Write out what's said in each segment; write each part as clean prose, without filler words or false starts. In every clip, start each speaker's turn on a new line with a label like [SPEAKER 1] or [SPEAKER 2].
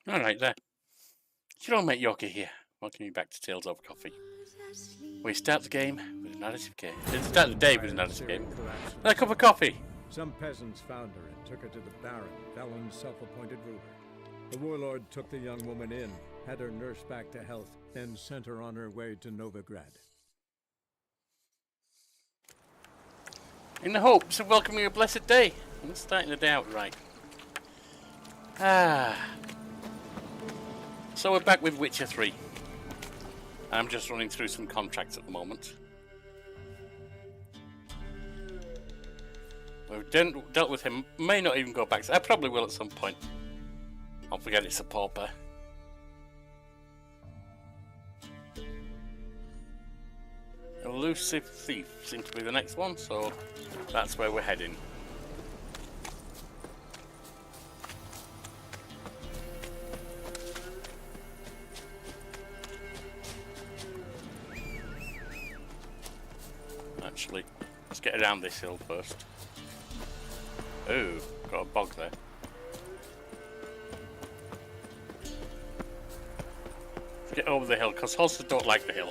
[SPEAKER 1] Alright there. Hello, mate Yorkie here. Welcome you back to Tales of Coffee. We start the game with a narrative game. Start the day with a narrative game. And a cup of coffee.
[SPEAKER 2] Some peasants found her and took her to the Baron, Velen's self-appointed ruler. The warlord took the young woman in, had her nursed back to health, then sent her on her way to Novigrad.
[SPEAKER 1] In the hopes of welcoming a blessed day. And starting the day out right. So we're back with Witcher 3. I'm just running through some contracts at the moment. We've dealt with him. May not even go back. I probably will at some point. Don't forget it's a pauper. Elusive Thief seems to be the next one, so that's where we're heading. Actually, let's get around this hill first. Oh, got a bog there. Let's get over the hill, because horses don't like the hill.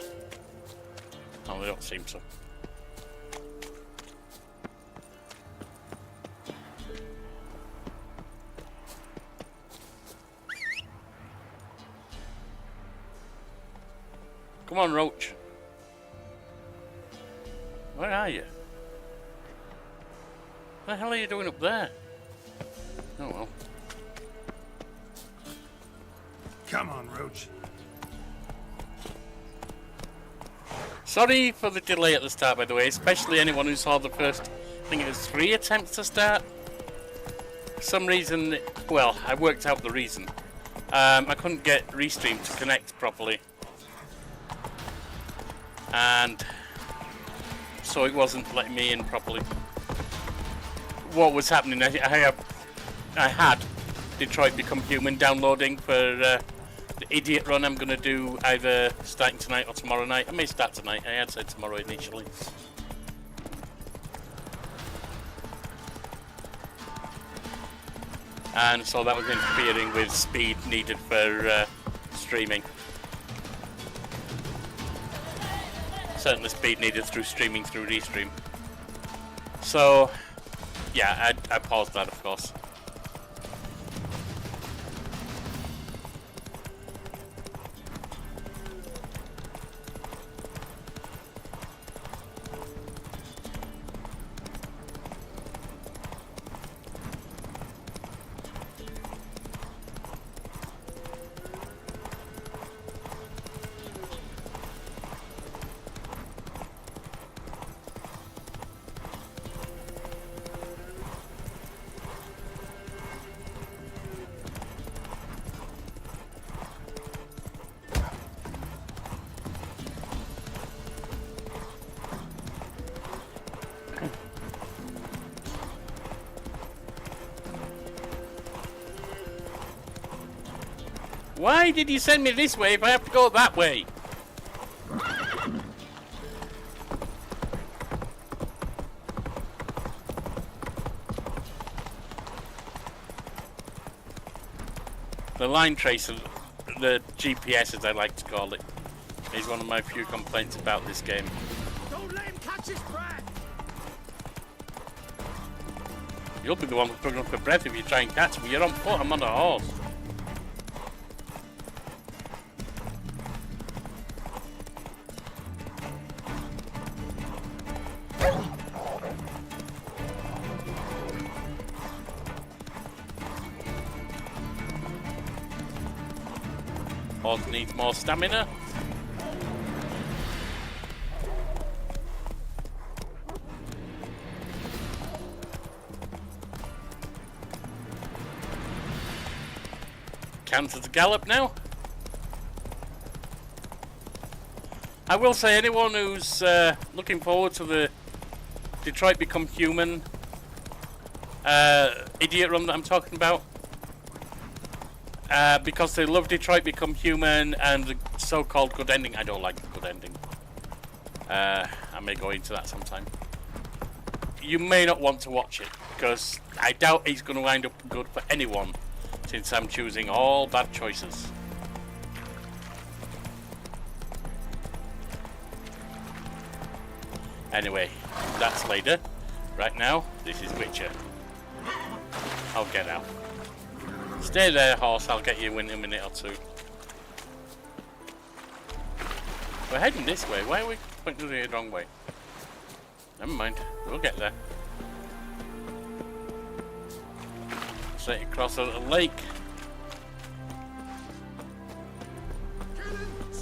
[SPEAKER 1] No, they don't seem so. Come on, Roach. Where are you? What the hell are you doing up there? Oh well.
[SPEAKER 3] Come on, Roach.
[SPEAKER 1] Sorry for the delay at the start, by the way, especially anyone who saw the first, I think it was 3 attempts to start. For some reason, well, I worked out the reason. I couldn't get Restream to connect properly. And so it wasn't letting me in properly. What was happening, I had Detroit Become Human downloading for the idiot run I'm going to do either starting tonight or tomorrow night. I may start tonight, I had said tomorrow initially. And so that was interfering with speed needed for streaming. Certainly speed needed through streaming through Restream. So, yeah, I paused that, of course. Why did you send me this way if I have to go that way? The line tracer, the GPS as I like to call it, is one of my few complaints about this game.
[SPEAKER 3] Don't let him catch his breath!
[SPEAKER 1] You'll be the one struggling for breath if you try and catch me. You're on foot, I'm on a horse. Horse needs more stamina. Counts as a gallop now. I will say anyone who's looking forward to the Detroit Become Human idiot run that I'm talking about, because they love Detroit Become Human and the so-called good ending. I don't like the good ending. I may go into that sometime. You may not want to watch it, because I doubt it's going to wind up good for anyone Since I'm choosing all bad choices. Anyway, that's later. Right now, this is Witcher. I'll get out. Stay there, horse. I'll get you in a minute or two. We're heading this way. Why are we pointing the wrong way? Never mind. We'll get there. Straight across a lake.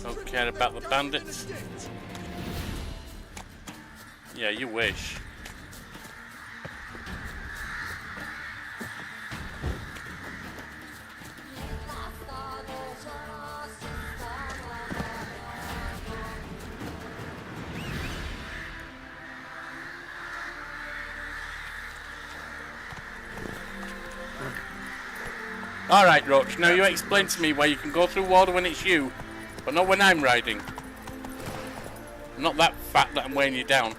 [SPEAKER 1] Don't care about the bandits. Yeah, you wish. Alright, Roach, now you explain to me why you can go through water when it's you, but not when I'm riding. I'm not that fat that I'm weighing you down.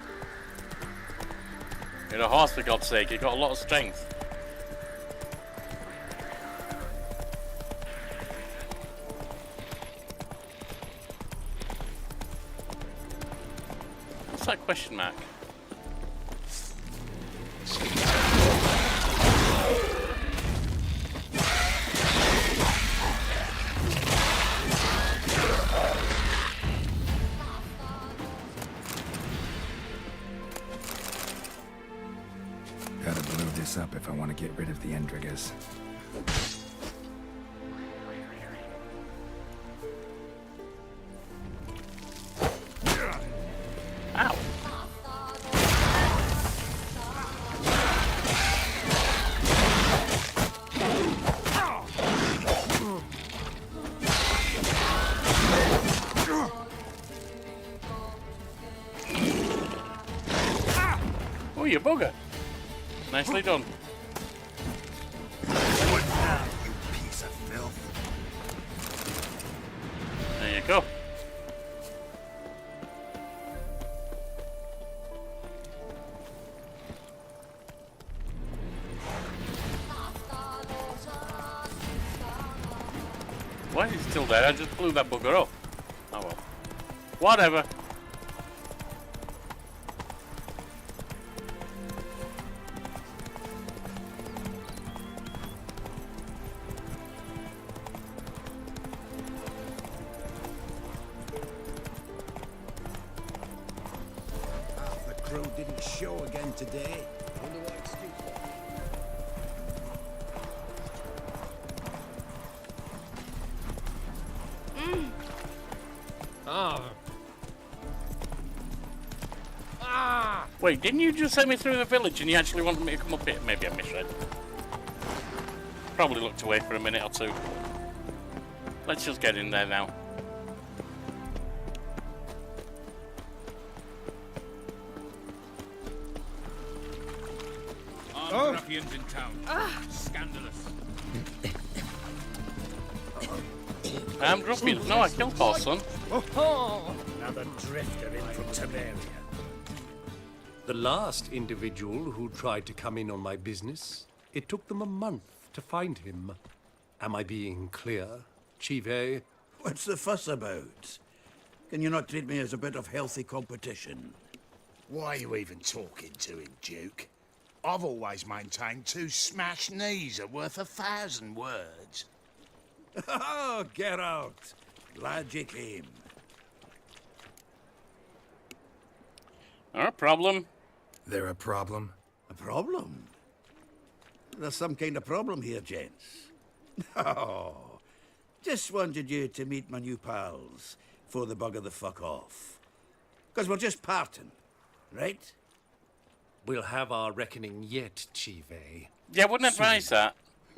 [SPEAKER 1] You're a horse, for God's sake, you've got a lot of strength. What's that question mark?
[SPEAKER 3] Gotta blow this up if I want to get rid of the Endriggers.
[SPEAKER 1] Ow. Oh, you bugger. Nicely done.
[SPEAKER 3] What now, you piece of filth?
[SPEAKER 1] There you go. Why is he still there? I just blew that bugger up. Oh well. Whatever.
[SPEAKER 3] Half the crew didn't show again today. Wonder what excuse for.
[SPEAKER 1] Wait, didn't you just send me through the village and you actually wanted me to come up here? Maybe I misread. Probably looked away for a minute or two. Let's just get in there now.
[SPEAKER 4] Armed ruffians in town. Scandalous.
[SPEAKER 1] Armed ruffians? No, I killed Paul's son.
[SPEAKER 5] Another drifter in from Temeria. The last individual who tried to come in on my business, it took them a month to find him. Am I being clear, Chive?
[SPEAKER 6] What's the fuss about? Can you not treat me as a bit of healthy competition?
[SPEAKER 3] Why are you even talking to him, Duke? I've always maintained 2 smashed knees are worth 1,000 words.
[SPEAKER 6] Oh, Geralt. Glad you came.
[SPEAKER 1] No problem.
[SPEAKER 3] There a problem?
[SPEAKER 6] A problem? There's some kind of problem here, gents. Oh, just wanted you to meet my new pals before they bugger the fuck off. Because we're just parting, right?
[SPEAKER 5] We'll have our reckoning yet, Chive.
[SPEAKER 1] Yeah, I wouldn't advise that.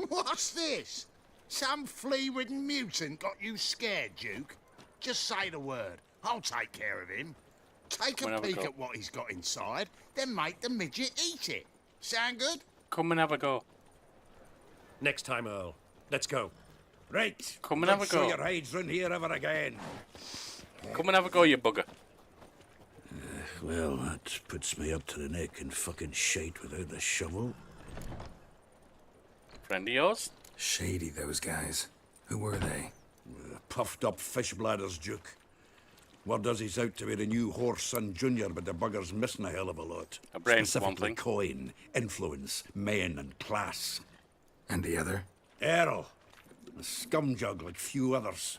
[SPEAKER 3] What's this? Some flea-ridden mutant got you scared, Duke? Just say the word. I'll take care of him. Take
[SPEAKER 1] Come on,
[SPEAKER 3] a
[SPEAKER 1] have a
[SPEAKER 3] peek
[SPEAKER 1] go.
[SPEAKER 3] at what he's got inside, then make the midget eat it. Sound good?
[SPEAKER 1] Come and have a go.
[SPEAKER 5] Next time, Earl. Let's go.
[SPEAKER 6] Right.
[SPEAKER 1] Come and
[SPEAKER 6] Don't
[SPEAKER 1] have a
[SPEAKER 6] show
[SPEAKER 1] go.
[SPEAKER 6] your hides round here ever again.
[SPEAKER 1] Come and have a go, you bugger.
[SPEAKER 6] Well, that puts me up to the neck in fucking shite without the shovel.
[SPEAKER 1] Friend of yours?
[SPEAKER 7] Shady, those guys. Who were they?
[SPEAKER 6] Puffed up fish bladders, Duke. Word does he's out to be the new Horse-son Junior, but the bugger's missing a hell of a lot.
[SPEAKER 1] A brain for one
[SPEAKER 6] Specifically
[SPEAKER 1] thing.
[SPEAKER 6] coin, influence, men, and class.
[SPEAKER 7] And the other?
[SPEAKER 6] Errol. A scumjug like few others.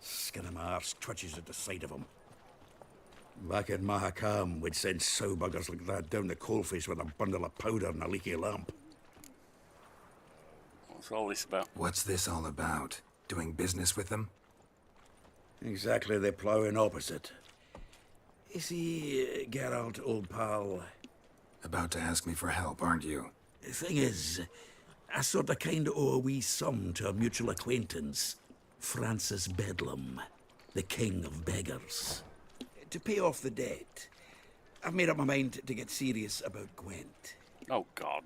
[SPEAKER 6] Skin of my arse twitches at the sight of him. Back in Mahakam, we'd send sow buggers like that down the coalface with a bundle of powder and a leaky lamp.
[SPEAKER 1] What's all this about?
[SPEAKER 7] What's this all about? Doing business with them?
[SPEAKER 6] Exactly the ploughing opposite. You see, Geralt, old pal,
[SPEAKER 7] About to ask me for help, aren't you?
[SPEAKER 6] the thing is, I sort of kind of owe a wee sum to a mutual acquaintance, Francis Bedlam, the king of beggars. To pay off the debt, I've made up my mind to get serious about Gwent.
[SPEAKER 1] Oh, God.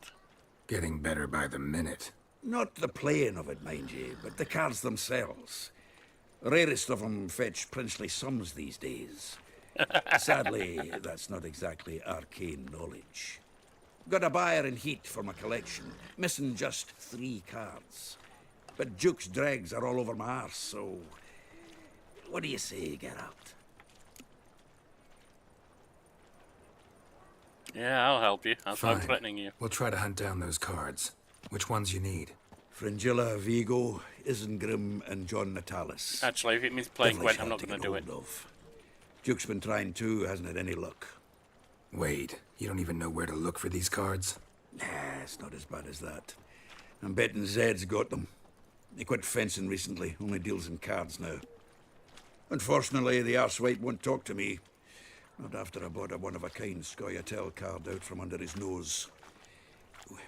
[SPEAKER 7] Getting better by the minute.
[SPEAKER 6] Not the playing of it, mind you, but the cards themselves. Rarest of them fetch princely sums these days. Sadly, that's not exactly arcane knowledge. Got a buyer in heat for my collection, missing just 3 cards. But Duke's dregs are all over my arse, so... What do you say, Geralt?
[SPEAKER 1] Yeah, I'll help you. I'm
[SPEAKER 7] Fine.
[SPEAKER 1] threatening you.
[SPEAKER 7] We'll try to hunt down those cards. Which ones you need?
[SPEAKER 6] Fringilla, Vigo, Isengrim, and John Natalis.
[SPEAKER 1] Actually, if it means playing
[SPEAKER 6] Devilish
[SPEAKER 1] Gwent, I'm not
[SPEAKER 6] hard
[SPEAKER 1] going to do it.
[SPEAKER 6] get hold of. Duke's been trying too, hasn't had any luck.
[SPEAKER 7] Wait, you don't even know where to look for these cards?
[SPEAKER 6] Nah, it's not as bad as that. I'm betting Zed's got them. He quit fencing recently, only deals in cards now. Unfortunately, the arsewipe won't talk to me. Not after I bought a one-of-a-kind Scoia'tael card out from under his nose.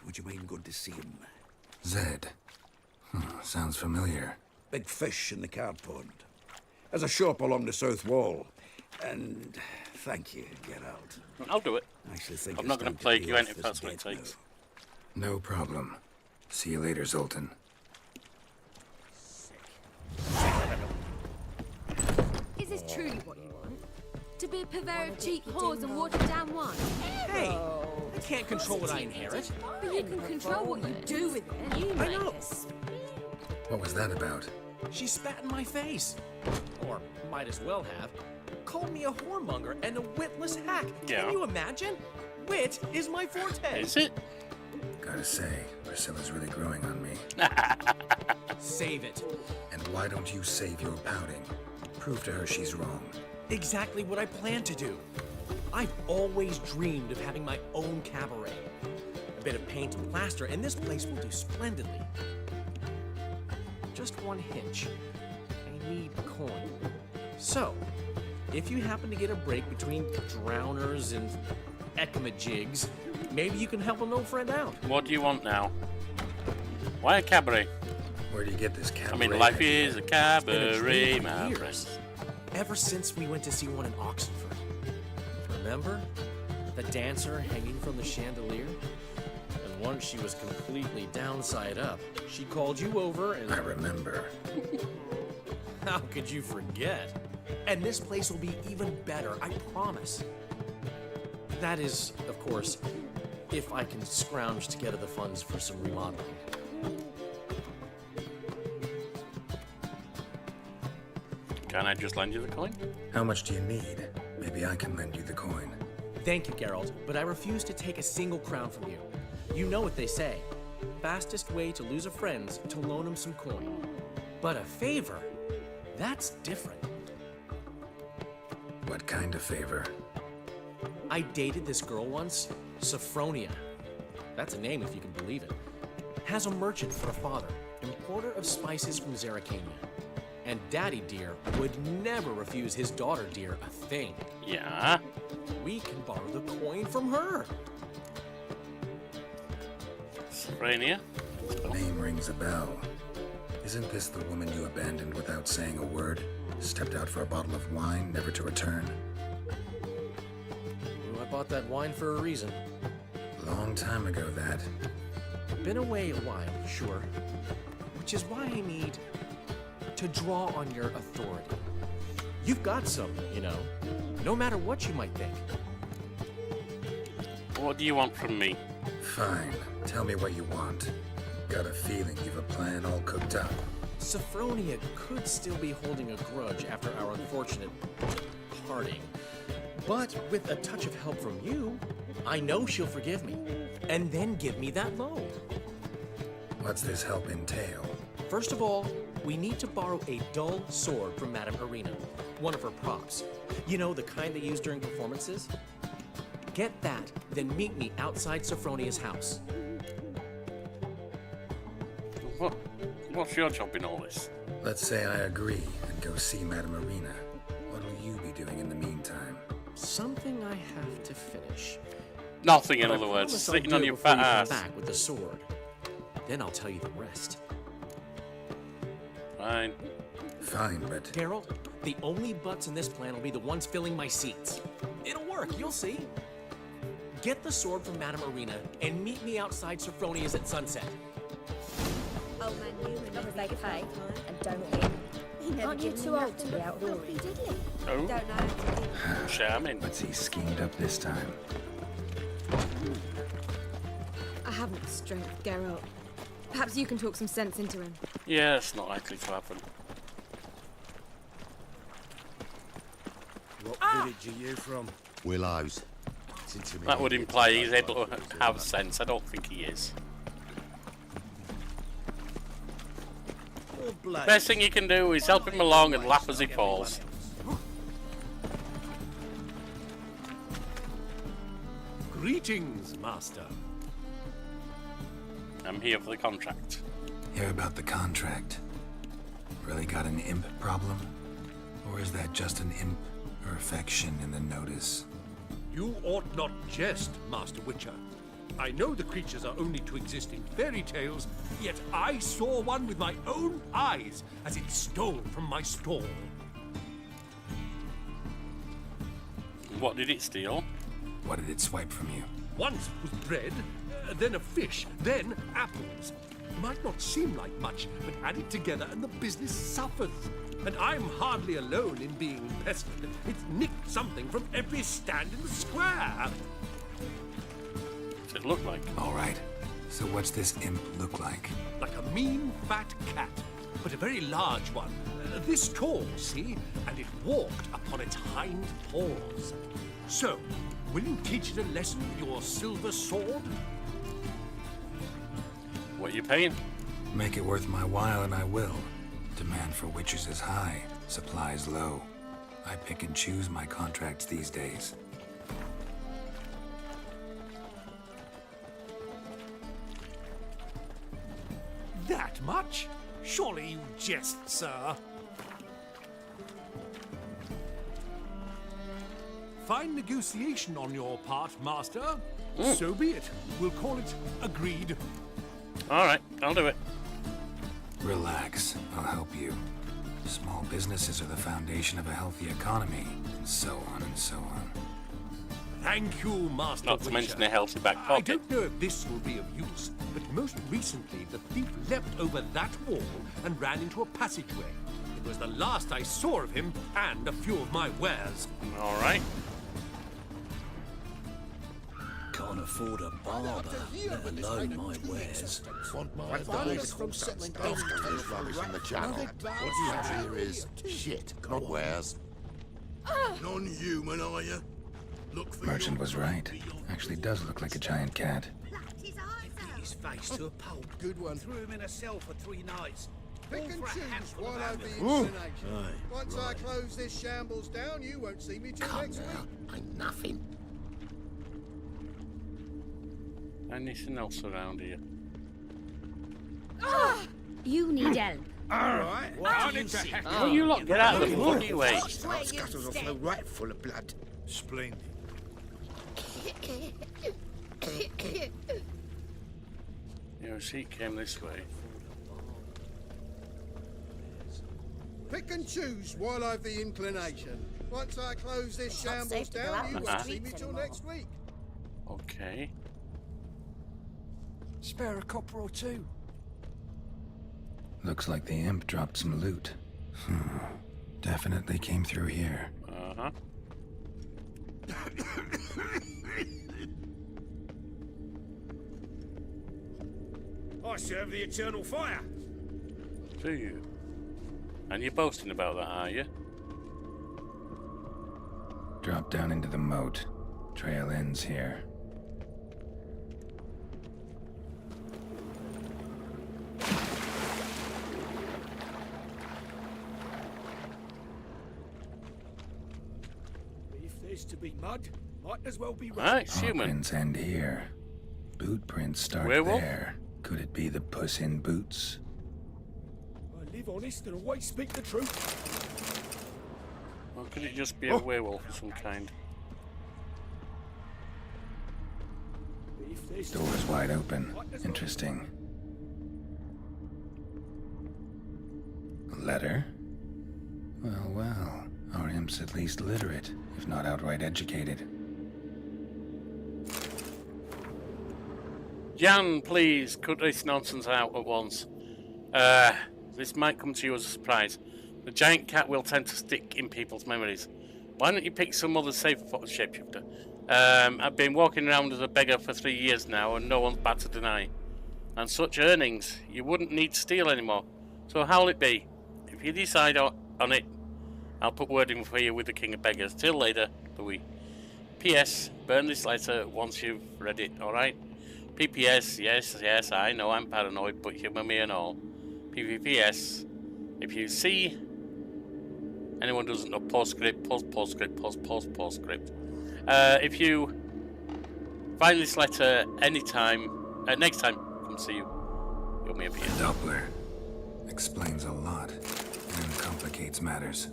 [SPEAKER 6] Would you mind going to see him?
[SPEAKER 7] Zed. Sounds familiar.
[SPEAKER 6] Big fish in the card pond. There's a shop along the south wall. And thank you, Geralt.
[SPEAKER 1] I'll do it.
[SPEAKER 6] I actually think
[SPEAKER 1] I'm
[SPEAKER 6] it's
[SPEAKER 1] not going
[SPEAKER 6] time
[SPEAKER 1] to play
[SPEAKER 6] pay
[SPEAKER 1] Gwent
[SPEAKER 6] off
[SPEAKER 1] if
[SPEAKER 6] this
[SPEAKER 1] that's what it
[SPEAKER 6] debt
[SPEAKER 1] takes.
[SPEAKER 6] now.
[SPEAKER 7] No problem. See you later, Zoltan.
[SPEAKER 8] Is this truly what you want? To be a purveyor of cheap whores and watered down wine?
[SPEAKER 9] Hey, I can't control what I inherit.
[SPEAKER 8] But you can control what you do with it. You
[SPEAKER 9] I know.
[SPEAKER 7] What was that about?
[SPEAKER 9] She spat in my face. Or might as well have. Called me a whoremonger and a witless hack.
[SPEAKER 1] Yeah.
[SPEAKER 9] Can you imagine? Wit is my forte.
[SPEAKER 1] Is it?
[SPEAKER 7] Gotta say, Priscilla's really growing on me.
[SPEAKER 9] Save it.
[SPEAKER 7] And why don't you save your pouting? Prove to her she's wrong.
[SPEAKER 9] Exactly what I plan to do. I've always dreamed of having my own cabaret. A bit of paint and plaster, and this place will do splendidly. Just one hitch. I need coin. So, if you happen to get a break between drowners and ecamajigs, maybe you can help an old friend out.
[SPEAKER 1] What do you want now? Why a cabaret?
[SPEAKER 7] Where do you get this
[SPEAKER 1] I
[SPEAKER 7] cabaret?
[SPEAKER 1] mean, life is a
[SPEAKER 9] Been a
[SPEAKER 1] cabaret,
[SPEAKER 9] dream for
[SPEAKER 1] my
[SPEAKER 9] years.
[SPEAKER 1] friend.
[SPEAKER 9] Ever since we went to see one in Oxenford. Remember? The dancer hanging from the chandelier? And once she was completely downside up, she called you over and...
[SPEAKER 7] I remember.
[SPEAKER 9] How could you forget? And this place will be even better, I promise. That is, of course, if I can scrounge together the funds for some remodeling.
[SPEAKER 1] Can I just lend you the coin?
[SPEAKER 7] How much do you need? Maybe I can lend you the coin.
[SPEAKER 9] Thank you, Geralt, but I refuse to take a single crown from you. You know what they say. Fastest way to lose a friend's to loan him some coin. But a favor? That's different.
[SPEAKER 7] What kind of favor?
[SPEAKER 9] I dated this girl once, Sophronia. That's a name if you can believe it. Has a merchant for a father, importer of spices from Zerrikania. And Daddy Dear would never refuse his daughter Dear a thing.
[SPEAKER 1] Yeah.
[SPEAKER 9] We can borrow the coin from her.
[SPEAKER 1] Sophronia.
[SPEAKER 7] Name rings a bell. Isn't this the woman you abandoned without saying a word? Stepped out for a bottle of wine, never to return?
[SPEAKER 9] Well, I bought that wine for a reason.
[SPEAKER 7] Long time ago, that.
[SPEAKER 9] Been away a while, sure. Which is why I need to draw on your authority. You've got some, you know, no matter what you might think.
[SPEAKER 1] What do you want from me?
[SPEAKER 7] Fine. Tell me what you want. Got a feeling you've a plan all cooked up.
[SPEAKER 9] Sophronia could still be holding a grudge after our unfortunate parting. But with a touch of help from you, I know she'll forgive me. And then give me that loan.
[SPEAKER 7] What's this help entail?
[SPEAKER 9] First of all, we need to borrow a dull sword from Madame Arena, one of her props. You know, the kind they use during performances? Get that, then meet me outside Sophronia's house.
[SPEAKER 1] What's your job in all this?
[SPEAKER 7] Let's say I agree and go see Madame Arena. What will you be doing in the meantime?
[SPEAKER 9] Something I have to finish.
[SPEAKER 1] Nothing, in
[SPEAKER 9] But I
[SPEAKER 1] other words.
[SPEAKER 9] promise I'll
[SPEAKER 1] Sitting
[SPEAKER 9] do
[SPEAKER 1] on
[SPEAKER 9] it
[SPEAKER 1] your
[SPEAKER 9] before
[SPEAKER 1] fat
[SPEAKER 9] you come
[SPEAKER 1] ass.
[SPEAKER 9] back with the sword. Then I'll tell you the rest.
[SPEAKER 1] Fine.
[SPEAKER 7] Fine, but
[SPEAKER 9] Geralt, the only butts in this plan will be the ones filling my seats. It'll work, you'll see. Get the sword from Madame Arena and meet me outside Sophronia's at sunset.
[SPEAKER 8] Oh man, you
[SPEAKER 10] As long as they pay and don't hit. Aren't you too old to be outdooring?
[SPEAKER 1] Oh,
[SPEAKER 8] don't know.
[SPEAKER 1] charming.
[SPEAKER 7] what's he schemed up this time?
[SPEAKER 8] I haven't the strength, Geralt. Perhaps you can talk some sense into him.
[SPEAKER 1] Yeah, it's not likely to happen.
[SPEAKER 6] What village are you from?
[SPEAKER 3] Willows.
[SPEAKER 1] That would imply he's able to have sense. I don't think he is.
[SPEAKER 6] Oh, blood.
[SPEAKER 1] Best thing you can do is help him along and laugh as he falls.
[SPEAKER 5] Greetings, Master.
[SPEAKER 1] I'm here for the contract.
[SPEAKER 7] Hear about the contract. Really got an imp problem? Or is that just an imp or affection in the notice?
[SPEAKER 5] You ought not jest, Master Witcher. I know the creatures are only to exist in fairy tales, yet I saw one with my own eyes as it stole from my stall.
[SPEAKER 1] What did it steal?
[SPEAKER 7] What did it swipe from you?
[SPEAKER 5] Once was bread, then a fish, then apples. Might not seem like much, but add it together and the business suffers. And I'm hardly alone in being pestered. It's nicked something from every stand in the square.
[SPEAKER 1] What's it look like?
[SPEAKER 7] All right. So what's this imp look like?
[SPEAKER 5] Like a mean fat cat, but a very large one. This tall, see? And it walked upon its hind paws. So, will you teach it a lesson with your silver sword?
[SPEAKER 1] What are you paying?
[SPEAKER 7] Make it worth my while and I will. Demand for witches is high, supplies low. I pick and choose my contracts these days.
[SPEAKER 5] That much? Surely you jest, sir. Fine negotiation on your part, Master. So be it. We'll call it agreed.
[SPEAKER 1] Alright, I'll do it.
[SPEAKER 7] Relax, I'll help you. Small businesses are the foundation of a healthy economy, and so on and so on.
[SPEAKER 5] Thank you, Master
[SPEAKER 1] Not to
[SPEAKER 5] Witcher.
[SPEAKER 1] mention a healthy back
[SPEAKER 5] I
[SPEAKER 1] pocket.
[SPEAKER 5] don't know if this will be of use, but most recently the thief leapt over that wall and ran into a passageway. It was the last I saw of him and a few of my wares.
[SPEAKER 1] Alright.
[SPEAKER 6] Can't afford a barber, let alone my wares.
[SPEAKER 3] What's the musical settling down to this rubbish in the channel? What you have here is shit, not wares.
[SPEAKER 6] Non-human, are you? Look for
[SPEAKER 7] Merchant was right. Actually does look like a giant cat.
[SPEAKER 6] his face to a pulp. Good one. Threw him in a cell for 3 nights.
[SPEAKER 11] Pick and choose while I've the inclination. Once I close this shambles down, you won't see me till next week.
[SPEAKER 3] Ain't nothing.
[SPEAKER 1] Anything else around here?
[SPEAKER 10] You need help.
[SPEAKER 6] Alright.
[SPEAKER 1] Will you lot get out of the bloody way?
[SPEAKER 6] Scuttles will flow right full of blood. Splendid.
[SPEAKER 1] Your sheet came this way.
[SPEAKER 11] Pick and choose while I've the inclination. Once I close this
[SPEAKER 10] It's not
[SPEAKER 11] shambles
[SPEAKER 10] safe to go out
[SPEAKER 11] down, you
[SPEAKER 10] on the
[SPEAKER 11] won't see me
[SPEAKER 10] streets
[SPEAKER 11] till
[SPEAKER 10] anymore.
[SPEAKER 11] next week.
[SPEAKER 1] Okay.
[SPEAKER 11] Spare a copper or two.
[SPEAKER 7] Looks like the imp dropped some loot. Definitely came through here.
[SPEAKER 1] Uh-huh.
[SPEAKER 4] I serve the eternal fire.
[SPEAKER 1] Do you? And you're boasting about that, are you?
[SPEAKER 7] Drop down into the moat. Trail ends here.
[SPEAKER 11] If there's to be mud, might as well be rain.
[SPEAKER 1] Alright, human.
[SPEAKER 7] Prints end here. Boot prints start
[SPEAKER 1] Werewolf?
[SPEAKER 7] there. Could it be the Puss in Boots?
[SPEAKER 11] I live honest and always speak the truth.
[SPEAKER 1] Or could it just be a werewolf of some kind?
[SPEAKER 11] If there's to
[SPEAKER 7] Door's wide open. Interesting. A letter? Well, well. Our imp's at least literate, if not outright educated.
[SPEAKER 1] Jan, please, cut this nonsense out at once. This might come to you as a surprise. The giant cat will tend to stick in people's memories. Why don't you pick some other safer shapeshifter? I've been walking around as a beggar for 3 years now, and no one's bad to deny. And such earnings, you wouldn't need to steal anymore. So how'll it be? If you decide on it, I'll put word in for you with the King of Beggars. Till later, Louis. P.S. Burn this letter once you've read it, alright? P.P.S. Yes, I know I'm paranoid, but humour me and all. P.P.P.S. If you see anyone doesn't know postscript, postscript. If you find this letter anytime, next time, come see you. You'll maybe
[SPEAKER 7] The Doppler explains a lot and complicates matters.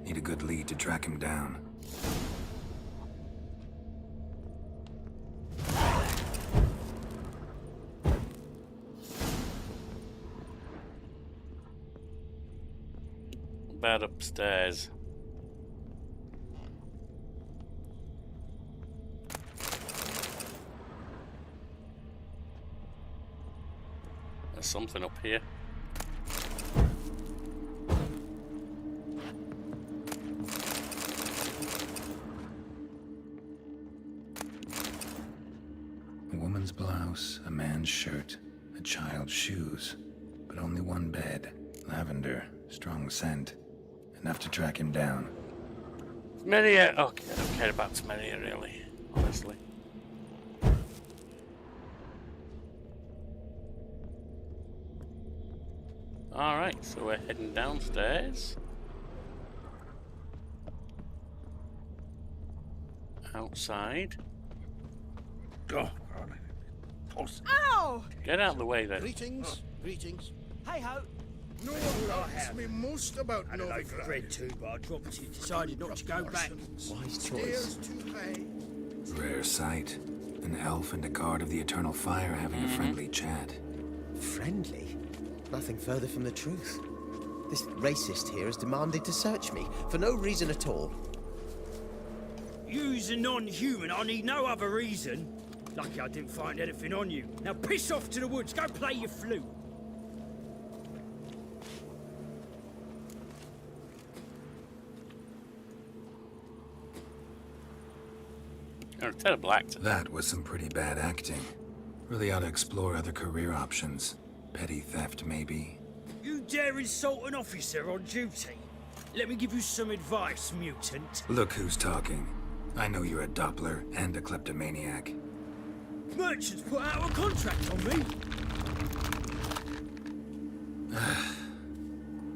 [SPEAKER 7] Need a good lead to track him down.
[SPEAKER 1] bed upstairs. There's something up here.
[SPEAKER 7] A woman's blouse, a man's shirt, a child's shoes, but only one bed. Lavender, strong scent. Enough to track him down.
[SPEAKER 1] Smeria. Okay, I don't care about Smeria really, honestly. Alright, so we're heading downstairs. Outside.
[SPEAKER 3] God.
[SPEAKER 8] Ow!
[SPEAKER 1] Get out of the way then.
[SPEAKER 11] Greetings, greetings.
[SPEAKER 8] Hey ho!
[SPEAKER 11] No, ask me most about Novigrad.
[SPEAKER 12] Read too, but I dropped it. Decided not to go back.
[SPEAKER 9] Wise
[SPEAKER 11] Stairs
[SPEAKER 9] choice.
[SPEAKER 11] too high.
[SPEAKER 7] Rare sight. An elf and a guard of the Eternal Fire having a friendly chat.
[SPEAKER 12] Friendly? Nothing further from the truth. This racist here has demanded to search me, for no reason at all.
[SPEAKER 13] You's a non-human, I need no other reason. Lucky I didn't find anything on you. Now piss off to the woods, go play your flute.
[SPEAKER 1] You're a terrible actor.
[SPEAKER 7] That was some pretty bad acting. Really ought to explore other career options. Petty theft, maybe.
[SPEAKER 13] You dare insult an officer on duty? Let me give you some advice, mutant.
[SPEAKER 7] Look who's talking. I know you're a Doppler and a kleptomaniac.
[SPEAKER 13] Merchants put out a contract on me.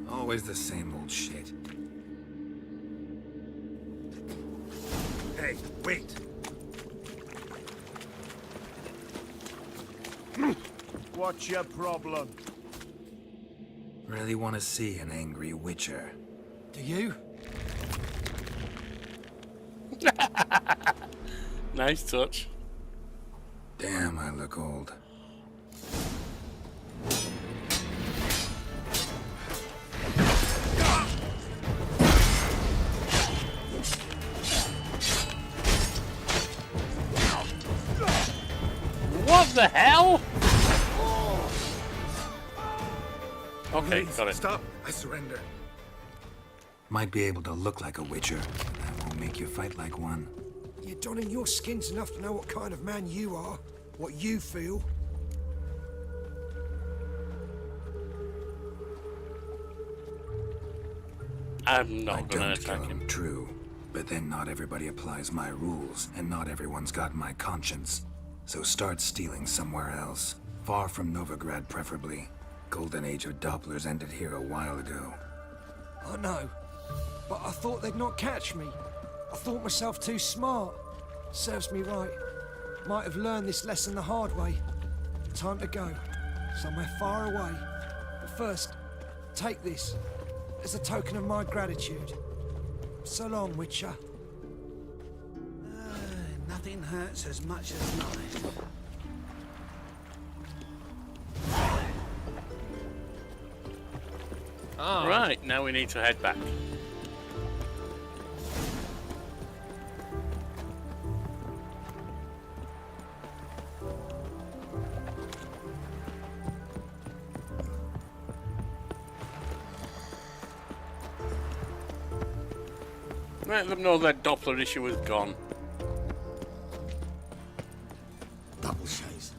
[SPEAKER 7] Always the same old shit.
[SPEAKER 3] Hey, wait. What's your problem?
[SPEAKER 7] Really want to see an angry witcher.
[SPEAKER 12] Do you?
[SPEAKER 1] Nice touch.
[SPEAKER 7] Damn, I look old.
[SPEAKER 1] What the hell? Okay, got it.
[SPEAKER 7] Stop. I surrender. Might be able to look like a witcher. That won't make you fight like one.
[SPEAKER 11] You're donning your skins enough to know what kind of man you are, what you feel.
[SPEAKER 1] I'm
[SPEAKER 7] I
[SPEAKER 1] not gonna
[SPEAKER 7] don't kill
[SPEAKER 1] attack him.
[SPEAKER 7] him, true. But then not everybody applies my rules, and not everyone's got my conscience. So start stealing somewhere else. Far from Novigrad, preferably. Golden age of Dopplers ended here a while ago.
[SPEAKER 14] I know, but I thought they'd not catch me. I thought myself too smart. Serves me right. Might have learned this lesson the hard way. Time to go. Somewhere far away. But first, take this. As a token of my gratitude. So long, Witcher.
[SPEAKER 6] Nothing hurts as much as knife.
[SPEAKER 1] Right, now we need to head back. Let them know that Doppler issue is gone.
[SPEAKER 6] Double chase.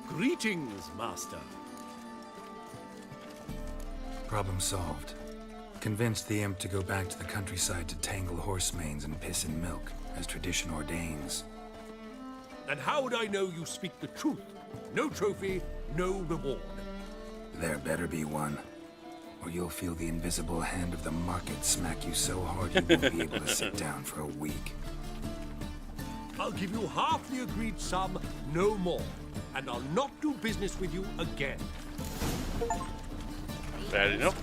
[SPEAKER 5] Greetings, Master.
[SPEAKER 7] Problem solved. Convinced the imp to go back to the countryside to tangle horse manes and piss in milk, as tradition ordains.
[SPEAKER 5] And how would I know you speak the truth? No trophy, no reward.
[SPEAKER 7] There better be one. Or you'll feel the invisible hand of the market smack you so hard you won't be able to sit down for a week.
[SPEAKER 5] I'll give you half the agreed sum, no more. And I'll not do business with you again.
[SPEAKER 1] Fair enough.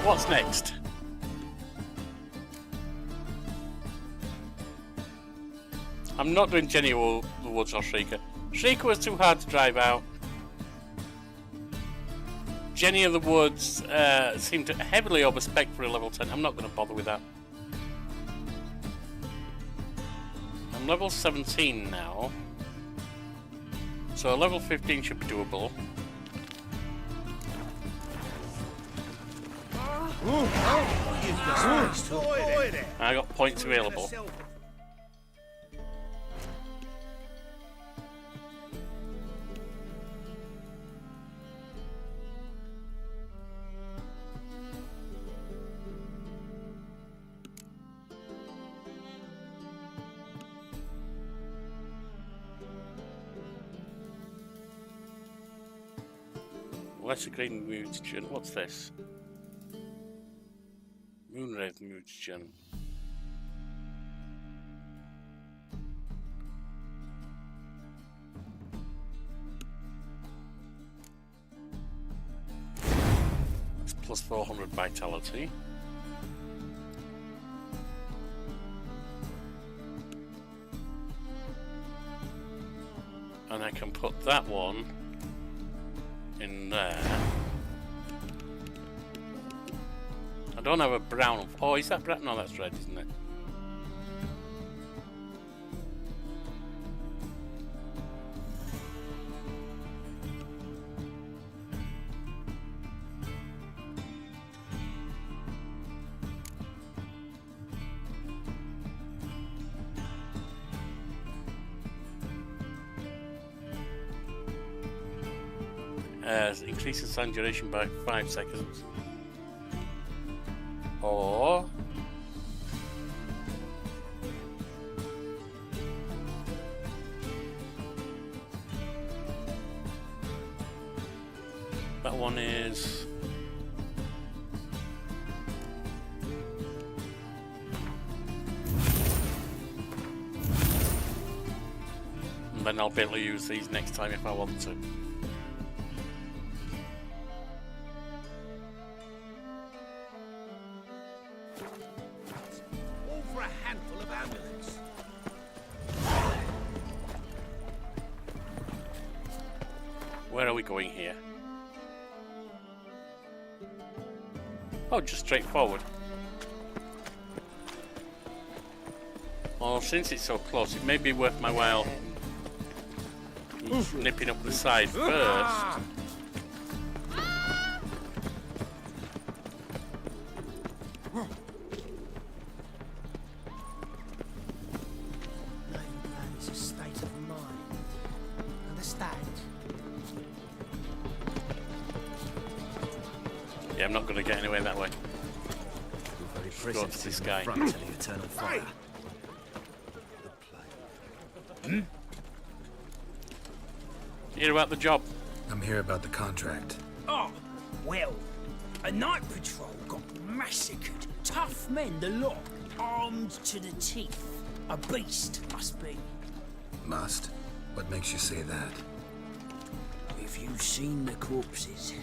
[SPEAKER 1] What's next? I'm not doing Jenny or the Woods or Shrieker. Shrieker was too hard to drive out. Jenny of the Woods seemed to heavily overspec for a level 10. I'm not going to bother with that. I'm level 17 now. So level 15 should be doable. I got points available. Lesser Green Mutagen. What's this? Moonwraith Mutagen. It's plus 400 vitality. And I can put that one in there. I don't have a brown. Oh, is that brown? No, that's red, isn't it? Increases sound duration by 5 seconds. Or that one is and then I'll be able to use these next time if I want to. Where are we going here? Oh, just straight forward. Well, since it's so close, it may be worth my while nipping up the side first. Yeah, I'm not going to get anywhere that way.
[SPEAKER 12] Very
[SPEAKER 1] Go
[SPEAKER 12] precious
[SPEAKER 1] up to this
[SPEAKER 12] in
[SPEAKER 1] guy.
[SPEAKER 12] front of the eternal fire.
[SPEAKER 1] You hear about the job?
[SPEAKER 7] I'm here about the contract.
[SPEAKER 13] Oh, well, a night patrol got massacred. Tough men, the lot, armed to the teeth. A beast, must be.
[SPEAKER 7] Must? What makes you say that?
[SPEAKER 13] If you've seen the corpses.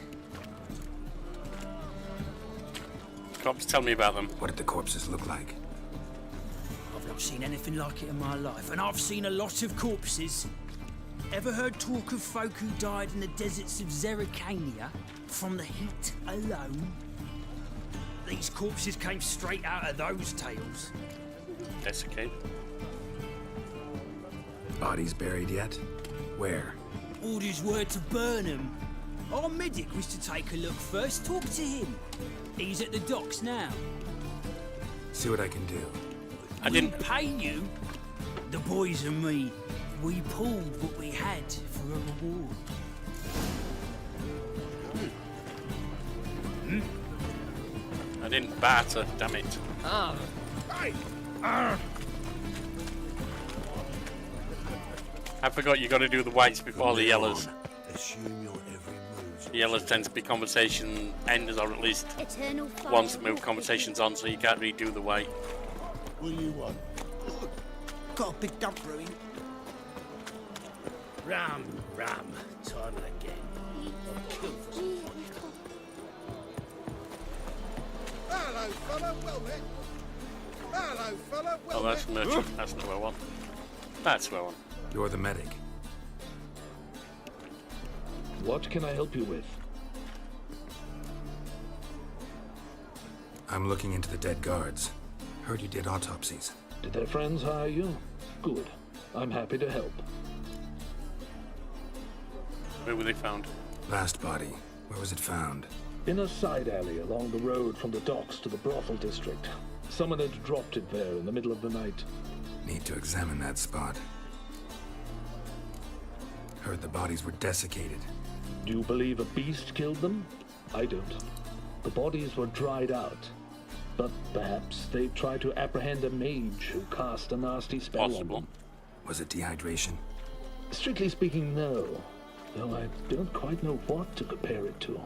[SPEAKER 1] Cops, tell me about them.
[SPEAKER 7] What did the corpses look like?
[SPEAKER 13] I've not seen anything like it in my life, and I've seen a lot of corpses. Ever heard talk of folk who died in the deserts of Zerrikania from the heat alone? These corpses came straight out of those tales.
[SPEAKER 1] Desiccated.
[SPEAKER 7] Bodies buried yet? Where?
[SPEAKER 13] Orders were to burn them. Our medic was to take a look first. Talk to him. He's at the docks now.
[SPEAKER 7] See what I can do.
[SPEAKER 1] I didn't
[SPEAKER 13] pay you. The boys and me, we pulled what we had for a reward.
[SPEAKER 1] I didn't barter, damn it.
[SPEAKER 13] Ah.
[SPEAKER 11] Hey!
[SPEAKER 1] I forgot you got to do the whites before the yellows.
[SPEAKER 6] Assume your every move.
[SPEAKER 1] The yellows tend to be conversation enders, or at least
[SPEAKER 8] Eternal fire.
[SPEAKER 1] ones that move conversations on, so you can't redo the white.
[SPEAKER 3] What do you want?
[SPEAKER 12] Got a big dump brewing.
[SPEAKER 13] Ram, time and again.
[SPEAKER 11] Hello, fella, well met. Hello, fella, well
[SPEAKER 1] Oh, that's
[SPEAKER 11] met.
[SPEAKER 1] merchant. That's not what I want. That's what I want.
[SPEAKER 7] You're the medic.
[SPEAKER 15] What can I help you with?
[SPEAKER 7] I'm looking into the dead guards. Heard you did autopsies.
[SPEAKER 15] Did their friends hire you? Good. I'm happy to help.
[SPEAKER 1] Where were they found?
[SPEAKER 7] Last body. Where was it found?
[SPEAKER 15] In a side alley along the road from the docks to the brothel district. Someone had dropped it there in the middle of the night.
[SPEAKER 7] Need to examine that spot. Heard the bodies were desiccated.
[SPEAKER 15] Do you believe a beast killed them? I don't. The bodies were dried out. But perhaps they tried to apprehend a mage who cast a nasty spell on them.
[SPEAKER 7] Was it dehydration?
[SPEAKER 15] Strictly speaking, no. Though I don't quite know what to compare it to.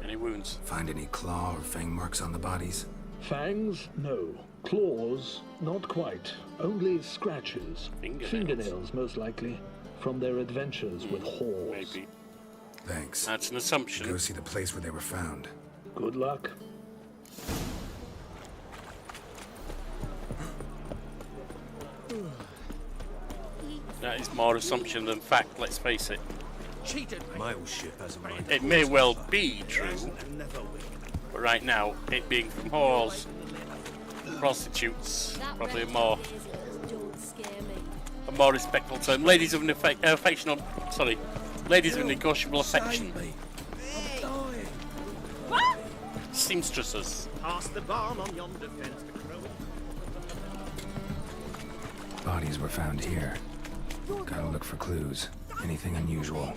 [SPEAKER 1] Any wounds?
[SPEAKER 7] Find any claw or fang marks on the bodies?
[SPEAKER 15] Fangs? No. Claws? Not quite. Only scratches. Fingernails, most likely. From their adventures with whores.
[SPEAKER 1] Maybe.
[SPEAKER 7] Thanks.
[SPEAKER 1] That's an assumption.
[SPEAKER 7] Go see the place where they were found.
[SPEAKER 15] Good luck.
[SPEAKER 1] That is more assumption than fact, let's face it.
[SPEAKER 6] Cheated. My old ship has a mind.
[SPEAKER 1] It may well be true, but right now, it being from whores, prostitutes, probably a more respectful term. Ladies of an ladies of negotiable affection. Seamstresses.
[SPEAKER 12] Pass the bomb on yonder fence,
[SPEAKER 7] Bodies were found here. Gotta look for clues. Anything unusual.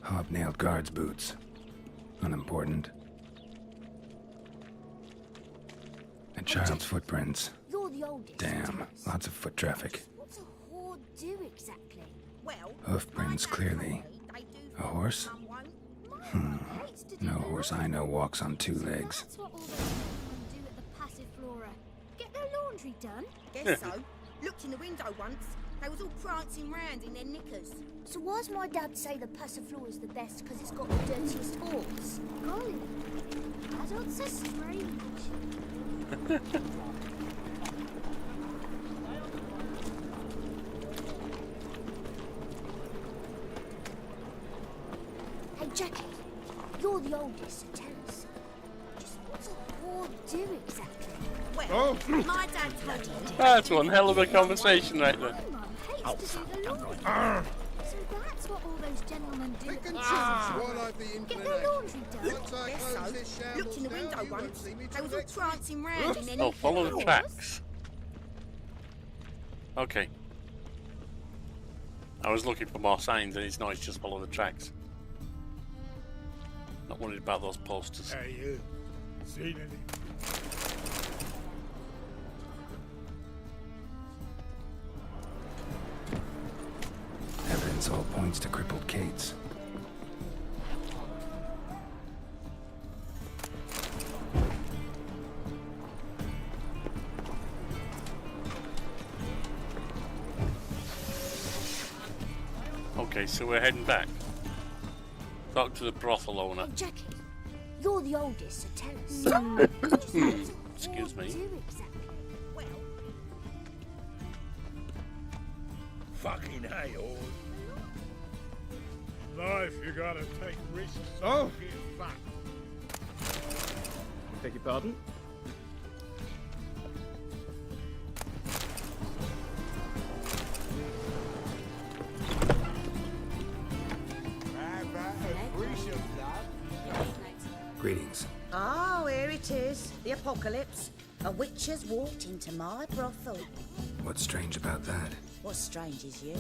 [SPEAKER 7] Hobnailed guards' boots. Unimportant. A child's footprints.
[SPEAKER 8] You're the oldest.
[SPEAKER 7] Damn, lots of foot traffic.
[SPEAKER 8] What's a whore do exactly? Well,
[SPEAKER 7] Hoof prints clearly. A horse? No horse I know walks on two legs.
[SPEAKER 8] That's what all those gentlemen do at the Passiflora. Get their laundry done?
[SPEAKER 10] Guess so. Looked in the window once. They was all prancing round in their knickers.
[SPEAKER 8] So why's my dad say the Passiflora's the best because it's got the dirtiest horse? Golly, adults are strange. Hey Jackie, you're the oldest, so tell us. Just what's a whore do exactly?
[SPEAKER 10] Well, my dad told me.
[SPEAKER 1] That's one hell of a conversation right there.
[SPEAKER 8] Oh, fuck, So that's what all those gentlemen do.
[SPEAKER 11] Pick and choose one over the
[SPEAKER 8] Get their laundry done.
[SPEAKER 11] Once I
[SPEAKER 10] Guess
[SPEAKER 11] close
[SPEAKER 10] so.
[SPEAKER 11] this shambles
[SPEAKER 10] Looked in the
[SPEAKER 11] down,
[SPEAKER 10] window
[SPEAKER 11] you won't
[SPEAKER 10] once.
[SPEAKER 11] see me
[SPEAKER 10] They
[SPEAKER 11] till
[SPEAKER 10] was all
[SPEAKER 11] next
[SPEAKER 10] prancing round in their
[SPEAKER 1] Oh, follow the
[SPEAKER 10] knickers.
[SPEAKER 1] tracks. Okay. I was looking for more signs and it's not, it's just follow the tracks. Not worried about those posters.
[SPEAKER 11] Hey, you. Seen any?
[SPEAKER 7] Evidence all points to crippled Kate's.
[SPEAKER 1] Okay, so we're heading back. Talk to the brothel owner.
[SPEAKER 8] Jackie, you're the oldest, so tell us.
[SPEAKER 1] Excuse me.
[SPEAKER 11] Fucking hey, all. Life, you gotta take risks. Oh, get back.
[SPEAKER 16] Beg your pardon?
[SPEAKER 7] Greetings.
[SPEAKER 17] Oh, here it is. The apocalypse. A witch has walked into my brothel.
[SPEAKER 7] What's strange about that?
[SPEAKER 17] What's strange is you.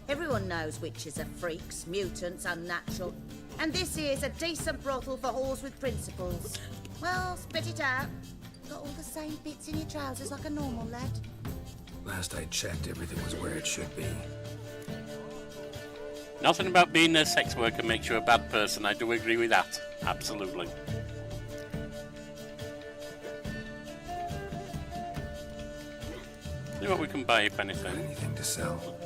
[SPEAKER 17] Everyone knows witches are freaks, mutants, unnatural. And this here's a decent brothel for whores with principles. Well, spit it out. Got all the same bits in your trousers like a normal lad.
[SPEAKER 7] Last I checked, everything was where it should be.
[SPEAKER 1] Nothing about being a sex worker makes you a bad person. I do agree with that. Absolutely. See what we can buy, if anything.
[SPEAKER 7] Anything to sell?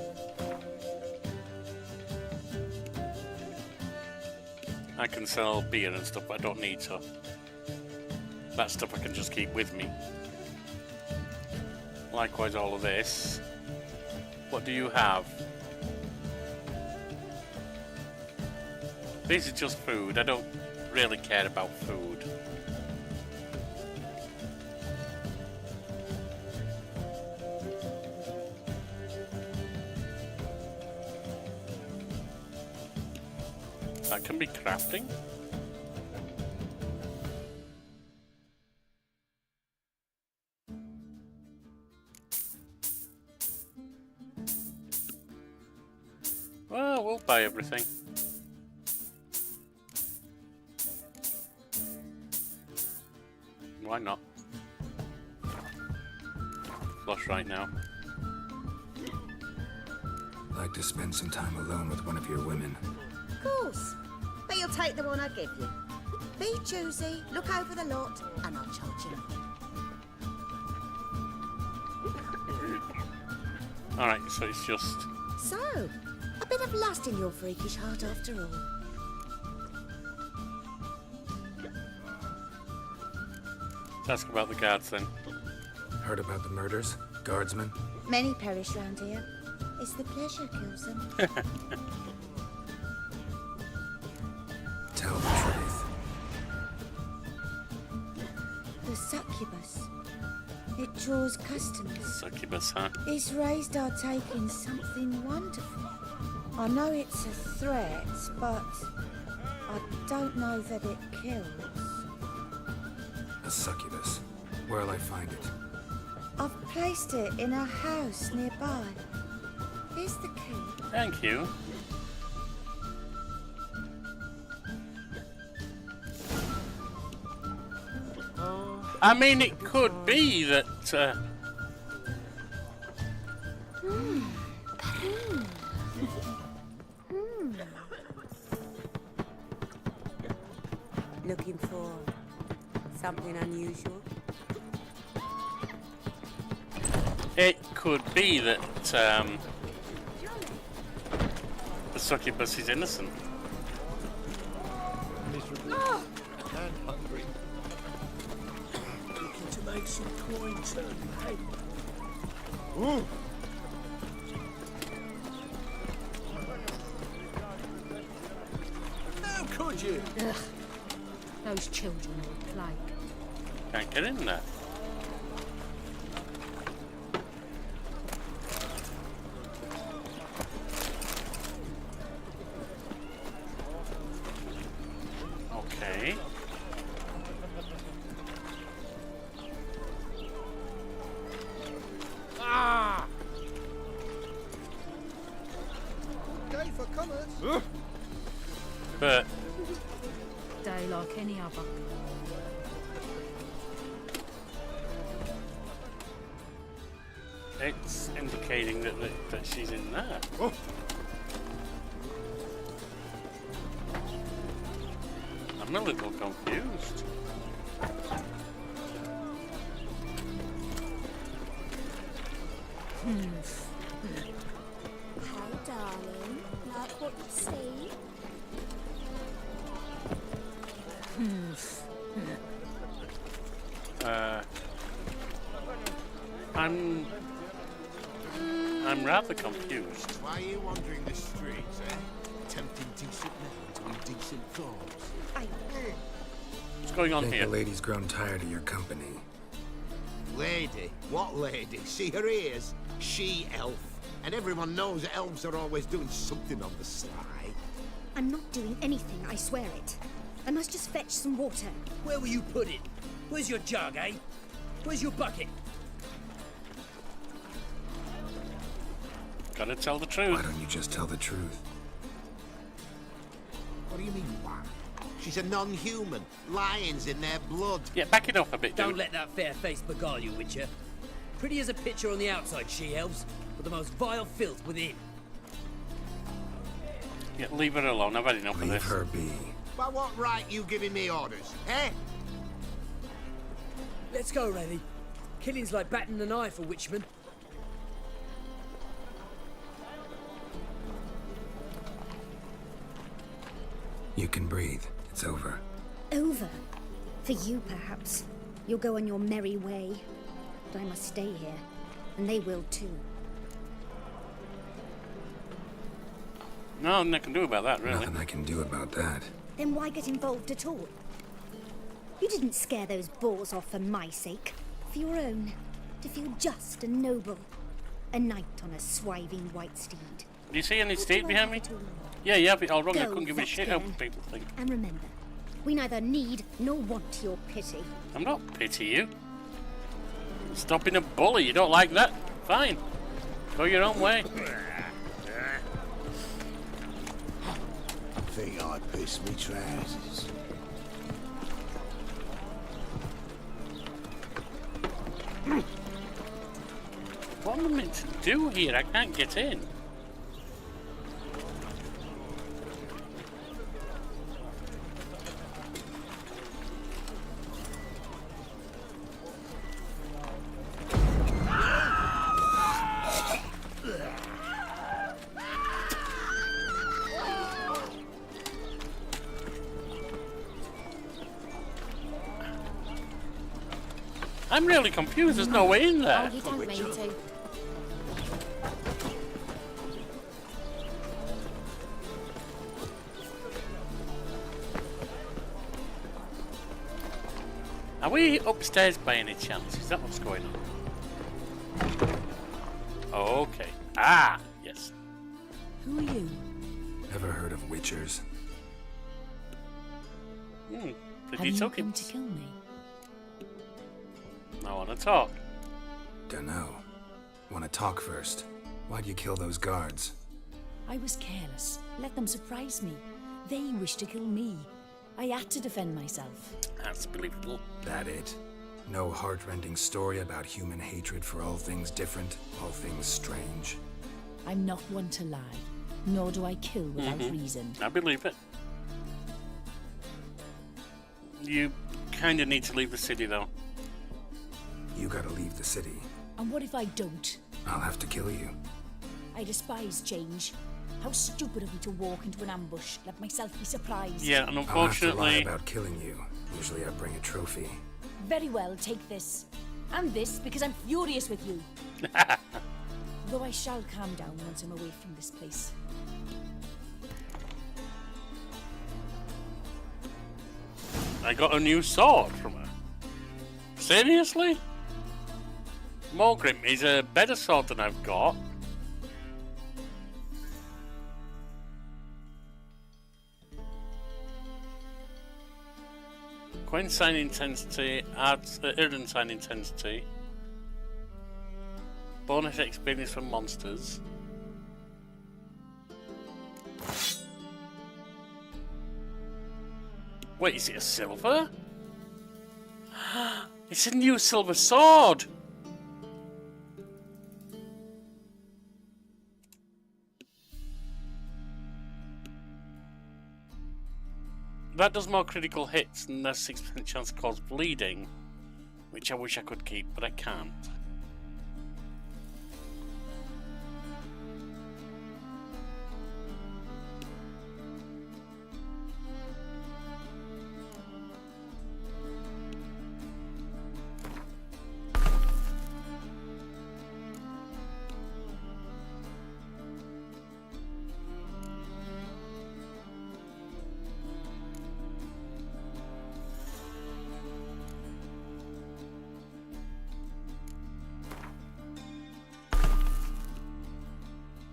[SPEAKER 1] I can sell beer and stuff, but I don't need to. That stuff I can just keep with me. Likewise, all of this. What do you have? This is just food. I don't really care about food. That can be crafting. Well, we'll buy everything. Why not? Flush right now.
[SPEAKER 7] Like to spend some time alone with one of your women.
[SPEAKER 17] Of course. But you'll take the one I give you. Be choosy, look over the lot, and I'll charge you.
[SPEAKER 1] Alright, so it's just...
[SPEAKER 17] So, a bit of lust in your freakish heart after all.
[SPEAKER 1] Let's ask about the guards then.
[SPEAKER 7] Heard about the murders? Guardsmen?
[SPEAKER 17] Many perish round here. It's the pleasure kills them.
[SPEAKER 7] Tell the truth.
[SPEAKER 17] The succubus. It draws customers.
[SPEAKER 1] Succubus, huh?
[SPEAKER 17] These raised are taking something wonderful. I know it's a threat, but I don't know that it kills.
[SPEAKER 7] A succubus. Where'll I find it?
[SPEAKER 17] I've placed it in a house nearby. Here's the key.
[SPEAKER 1] Thank you. I mean, it could be that...
[SPEAKER 18] Looking for something unusual?
[SPEAKER 1] It could be that the succubus is innocent.
[SPEAKER 11] Miserable and hungry. Looking to make some coin turn, hey? Ooh. How could you?
[SPEAKER 10] Ugh. Those children are a plague.
[SPEAKER 1] Can't get in there. Okay.
[SPEAKER 11] Ah! Day for commerce.
[SPEAKER 1] But...
[SPEAKER 10] Daylight another.
[SPEAKER 1] It's indicating that she's in there.
[SPEAKER 3] Oh.
[SPEAKER 1] I'm a little confused.
[SPEAKER 8] Hi, darling. Like what you see?
[SPEAKER 1] I'm rather confused.
[SPEAKER 3] Why are you wandering the streets, eh? Tempting decent men to indecent thoughts.
[SPEAKER 1] What's going on
[SPEAKER 7] I think
[SPEAKER 1] here?
[SPEAKER 7] the lady's grown tired of your company.
[SPEAKER 3] Lady? What lady? See her ears? She-elf. And everyone knows that elves are always doing something on the sly.
[SPEAKER 10] I'm not doing anything, I swear it. I must just fetch some water.
[SPEAKER 13] Where will you put it? Where's your jug, eh? Where's your bucket?
[SPEAKER 1] Gotta tell the truth.
[SPEAKER 7] Why don't you just tell the truth?
[SPEAKER 3] What do you mean, what? She's a non-human. Lions in their blood.
[SPEAKER 1] Yeah, back it up a bit,
[SPEAKER 13] Don't
[SPEAKER 1] dude.
[SPEAKER 13] let that fair face beguile you, Witcher. Pretty as a picture on the outside, she-elves, but the most vile filth within.
[SPEAKER 1] Yeah, leave her alone. I've had enough of this.
[SPEAKER 7] Leave her be.
[SPEAKER 3] By what right you giving me orders, eh?
[SPEAKER 13] Let's go, Rayleigh. Killing's like batting an eye for Witchmen.
[SPEAKER 7] You can breathe. It's over.
[SPEAKER 10] Over? For you, perhaps. You'll go on your merry way. But I must stay here. And they will too.
[SPEAKER 1] Nothing I can do about that, really.
[SPEAKER 7] Nothing I can do about that.
[SPEAKER 10] Then why get involved at all? You didn't scare those boars off for my sake. For your own. To feel just and noble. A knight on a swiving white steed.
[SPEAKER 1] Do you see any steed behind me? Yeah, you have it all wrong. I
[SPEAKER 10] Go,
[SPEAKER 1] couldn't give a
[SPEAKER 10] that
[SPEAKER 1] shit how
[SPEAKER 10] girl.
[SPEAKER 1] people think.
[SPEAKER 10] And remember, we neither need nor want your pity.
[SPEAKER 1] I'm not pity you. Stop being a bully. You don't like that? Fine. Go your own way.
[SPEAKER 3] I think I pissed me trousers.
[SPEAKER 1] What am I meant to do here? I can't get in. I'm really confused. There's no way in there.
[SPEAKER 8] Oh, you don't mean to.
[SPEAKER 1] Are we upstairs by any chance? Is that what's going on? Okay. Ah, yes.
[SPEAKER 10] Who are you?
[SPEAKER 7] Ever heard of witchers?
[SPEAKER 1] Pretty
[SPEAKER 10] Have you
[SPEAKER 1] talking.
[SPEAKER 10] come to kill me?
[SPEAKER 1] I want to talk.
[SPEAKER 7] Dunno. Want to talk first? Why'd you kill those guards?
[SPEAKER 10] I was careless. Let them surprise me. They wished to kill me. I had to defend myself.
[SPEAKER 1] That's believable.
[SPEAKER 7] That it? No heart-rending story about human hatred for all things different, all things strange?
[SPEAKER 10] I'm not one to lie, nor do I kill without reason.
[SPEAKER 1] I believe it. You kind of need to leave the city, though.
[SPEAKER 7] You gotta leave the city.
[SPEAKER 10] And what if I don't?
[SPEAKER 7] I'll have to kill you.
[SPEAKER 10] I despise change. How stupid of me to walk into an ambush, let myself be surprised.
[SPEAKER 1] Yeah, and
[SPEAKER 7] I'll have to lie
[SPEAKER 1] unfortunately...
[SPEAKER 7] about killing you. Usually I bring a trophy.
[SPEAKER 10] Very well, take this. And this, because I'm furious with you. Though I shall calm down once I'm away from this place.
[SPEAKER 1] I got a new sword from her. Seriously? Morgrim is a better sword than I've got. Coin sign intensity adds Irden sign intensity. Bonus experience from monsters. Wait, is it a silver? It's a new silver sword! That does more critical hits and has 6% chance to cause bleeding, which I wish I could keep, but I can't.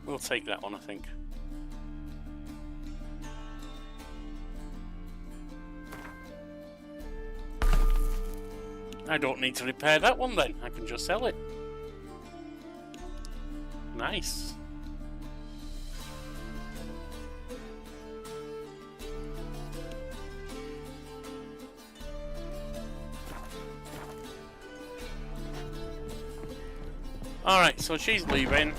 [SPEAKER 1] We'll take that one, I think. I don't need to repair that one then. I can just sell it. Nice. Alright, so she's leaving.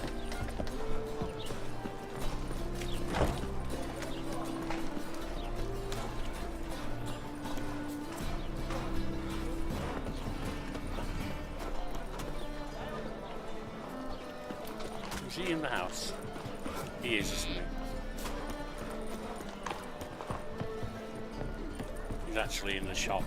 [SPEAKER 1] Is he in the house? He is, isn't he? He's actually in the shop.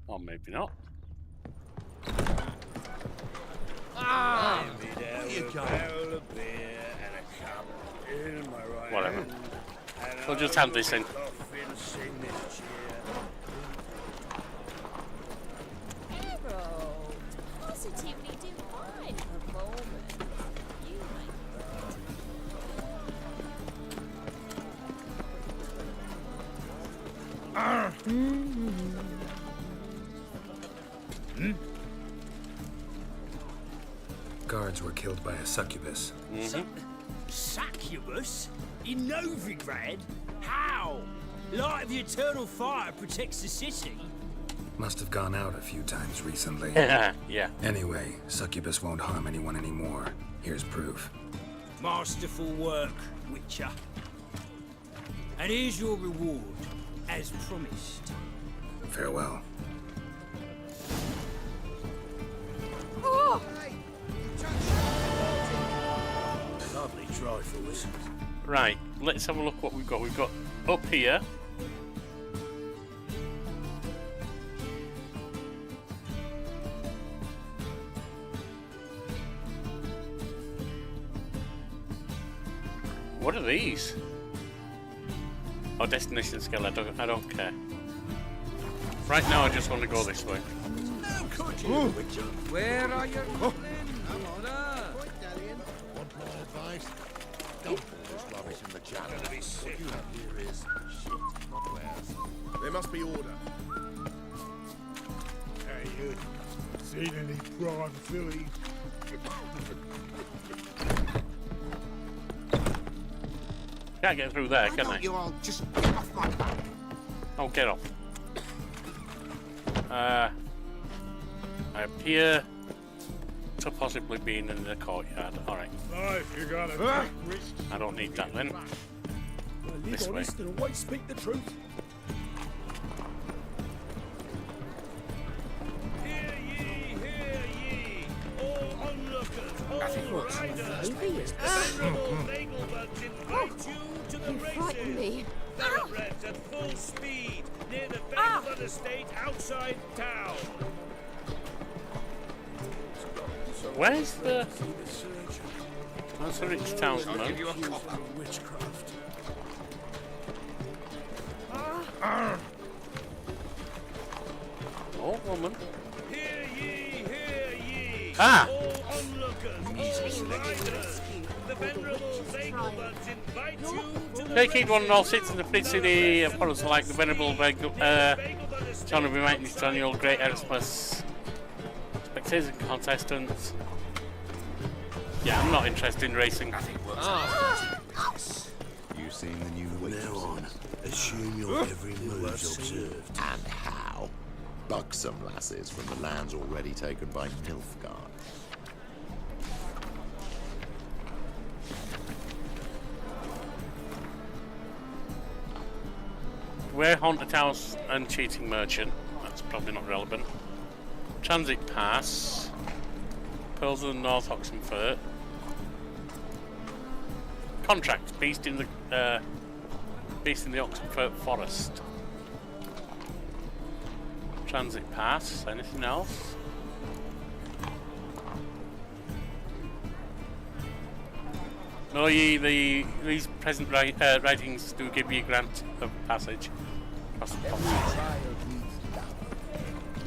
[SPEAKER 1] Or maybe not.
[SPEAKER 6] Ah!
[SPEAKER 1] Whatever. We'll just hand this in.
[SPEAKER 16] Geralt, positively divine performance. You
[SPEAKER 7] Guards were killed by a succubus.
[SPEAKER 13] Succubus? In Novigrad? How? Light of the eternal fire protects the city.
[SPEAKER 7] Must have gone out a few times recently.
[SPEAKER 1] Yeah.
[SPEAKER 7] Anyway, succubus won't harm anyone anymore. Here's proof.
[SPEAKER 13] Masterful work, Witcher. And here's your reward, as promised.
[SPEAKER 7] Farewell.
[SPEAKER 13] Oh!
[SPEAKER 6] Lovely trifles.
[SPEAKER 1] Right, let's have a look what we've got. We've got up here. What are these? Oh, destination scale. I don't care. Right now, I just want to go this way.
[SPEAKER 11] Where are your
[SPEAKER 3] Want my advice? Don't put this rubbish in the channel. Gonna be sick. What you have here is shit, not wares. There must be order. Hey, you seen any prime filly?
[SPEAKER 1] Can't get through there, can I?
[SPEAKER 3] You all just get off my back.
[SPEAKER 1] Oh, get off. I appear to possibly being in the courtyard. Alright.
[SPEAKER 11] Life, you got it.
[SPEAKER 1] I don't need that then. This way.
[SPEAKER 11] and always speak the truth.
[SPEAKER 4] Hear ye, all onlookers, all riders. The venerable Nagelbuds invite you to the races. Thoroughbreds at full speed near the Nagelbud estate outside town.
[SPEAKER 1] Where's the... That's a rich townsman.
[SPEAKER 11] I'll give you a copper. Witchcraft.
[SPEAKER 1] Oh, woman.
[SPEAKER 4] Hear ye,
[SPEAKER 1] Ah!
[SPEAKER 4] all onlookers, all riders. The venerable Nagelbuds invite you to the
[SPEAKER 1] Taking one and all sits in the fleet city of products like the venerable John will be making its annual Great Xmas spectators and contestants. Yeah, I'm not interested in racing.
[SPEAKER 19] You've seen the new
[SPEAKER 6] From now on, assume your every move observed.
[SPEAKER 19] And how? Buxom lasses from the lands already taken by Nilfgaard.
[SPEAKER 1] Where Haunted House and Cheating Merchant. That's probably not relevant. Transit Pass. Pearls of the North Oxenfurt. Contract. Beast in the Oxenfurt Forest. Transit Pass. Anything else? No, these present writings do give you a grant of passage.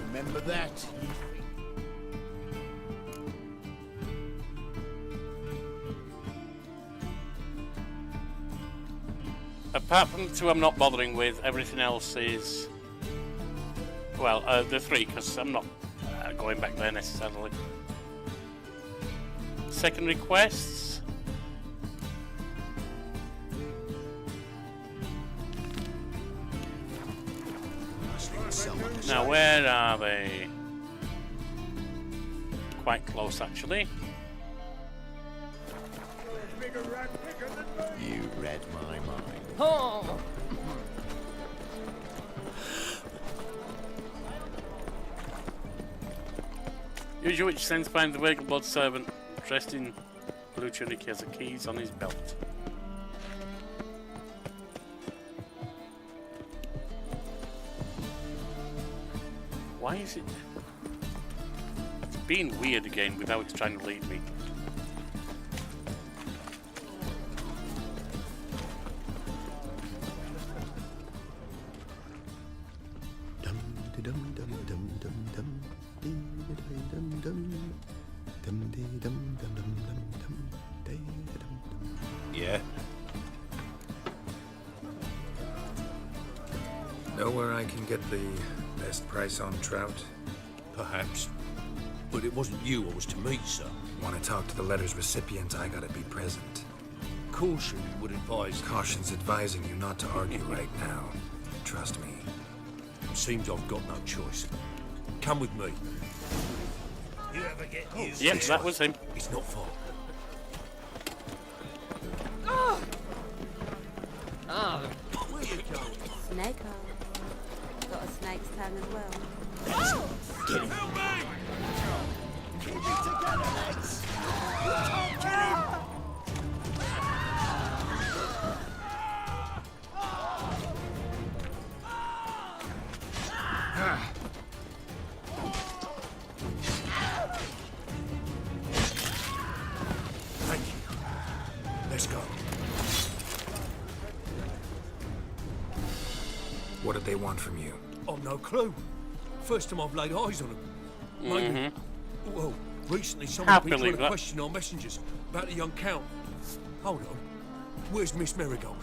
[SPEAKER 3] Remember that.
[SPEAKER 1] Apart from the two I'm not bothering with, everything else is... Well, the three, because I'm not going back there necessarily. Secondary quests. Now, where are they? Quite close, actually.
[SPEAKER 19] You read my mind.
[SPEAKER 16] Oh.
[SPEAKER 1] Usually which sends find the Vegelblood servant dressed in blue tunic. He has the keys on his belt. Why is it... It's being weird again without it's trying to lead me.
[SPEAKER 7] Yeah? Know where I can get the best price on trout?
[SPEAKER 6] Perhaps. But it wasn't you I was to meet, sir.
[SPEAKER 7] Want to talk to the letter's recipient, I gotta be present.
[SPEAKER 6] Caution would advise...
[SPEAKER 7] Caution's advising you not to argue right now. Trust me.
[SPEAKER 6] Seems I've got no choice. Come with me. You ever get used
[SPEAKER 1] Yep, that was him.
[SPEAKER 6] It's not far.
[SPEAKER 16] Oh. Oh.
[SPEAKER 6] Where you going?
[SPEAKER 18] Snake hole. Got a snake's tongue as well.
[SPEAKER 16] Oh.
[SPEAKER 6] Get him. Help me! Keep me together, lads! Get him! Thank you. Let's go.
[SPEAKER 7] What did they want from you?
[SPEAKER 6] I've no clue. First time I've laid eyes on them. Maybe. Well, recently someone's been trying to question our messengers about the young count. Hold on. Where's Miss Marigold?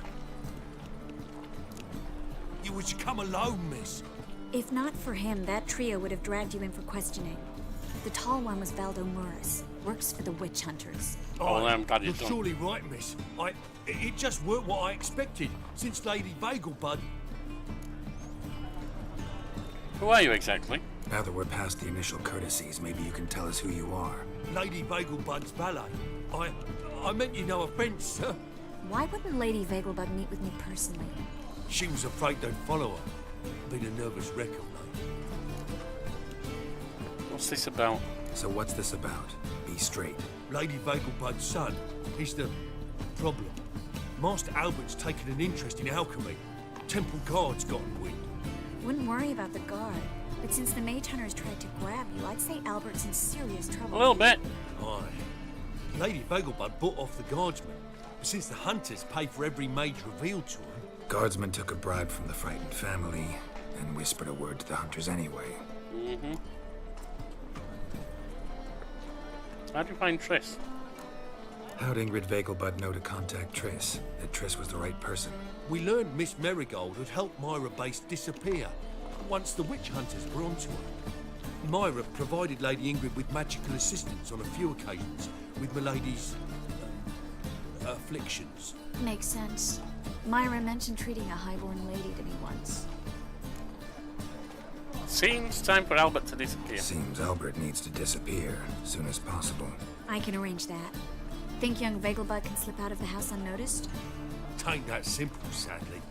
[SPEAKER 6] You was to come alone, miss.
[SPEAKER 20] If not for him, that trio would have dragged you in for questioning. The tall one was Valdo Murris. Works for the witch hunters.
[SPEAKER 1] Oh, I'm glad
[SPEAKER 6] you're
[SPEAKER 1] he's done.
[SPEAKER 6] surely right, miss. It just weren't what I expected since Lady Vegelbud.
[SPEAKER 1] Who are you exactly?
[SPEAKER 7] Now that we're past the initial courtesies, maybe you can tell us who you are.
[SPEAKER 6] Lady Vegelbud's valet. I meant you no offence, sir.
[SPEAKER 20] Why wouldn't Lady Vegelbud meet with me personally?
[SPEAKER 6] She was afraid they'd follow her. Been a nervous wreck of late.
[SPEAKER 1] What's this about?
[SPEAKER 7] So what's this about? Be straight.
[SPEAKER 6] Lady Vegelbud's son. He's the problem. Master Albert's taken an interest in alchemy. Temple Guard's gotten wind.
[SPEAKER 20] Wouldn't worry about the guard. But since the mage hunters tried to grab you, I'd say Albert's in serious trouble.
[SPEAKER 1] A little bit.
[SPEAKER 6] Aye. Lady Vegelbud bought off the guardsmen. But since the hunters pay for every mage revealed to them...
[SPEAKER 7] Guardsmen took a bribe from the frightened family and whispered a word to the hunters anyway.
[SPEAKER 1] How'd you find Triss?
[SPEAKER 7] How'd Ingrid Vegelbud know to contact Triss? That Triss was the right person?
[SPEAKER 5] We learned Miss Marigold had helped Myra Base disappear once the witch hunters were onto her. Myra provided Lady Ingrid with magical assistance on a few occasions with Milady's afflictions.
[SPEAKER 20] Makes sense. Myra mentioned treating a highborn lady to me once.
[SPEAKER 1] Seems time for Albert to disappear.
[SPEAKER 7] Seems Albert needs to disappear as soon as possible.
[SPEAKER 20] I can arrange that. Think young Vegelbud can slip out of the house unnoticed?
[SPEAKER 5] Tain't that simple, sadly.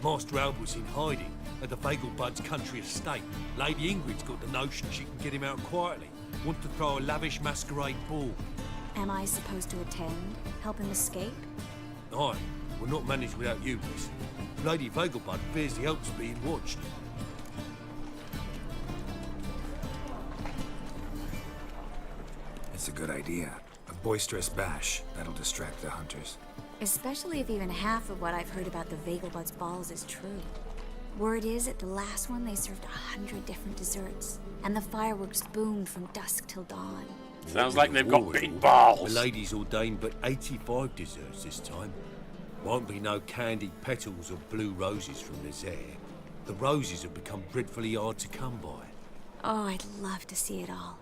[SPEAKER 5] Master Albert's in hiding at the Vegelbud's country estate. Lady Ingrid's got the notion she can get him out quietly. Wants to throw a lavish masquerade ball.
[SPEAKER 20] Am I supposed to attend? Help him escape?
[SPEAKER 5] Aye, we'll not manage without you, miss. Lady Vegelbud fears the help's being watched.
[SPEAKER 7] It's a good idea. A boisterous bash. That'll distract the hunters.
[SPEAKER 20] Especially if even half of what I've heard about the Vegelbud's balls is true. Word is, at the last one they served 100 different desserts, and the fireworks boomed from dusk till dawn.
[SPEAKER 1] Sounds like they've got big balls.
[SPEAKER 5] The lady's ordained but 85 desserts this time. Won't be no candied petals or blue roses from Nazaire. The roses have become dreadfully hard to come by.
[SPEAKER 20] Oh, I'd love to see it all.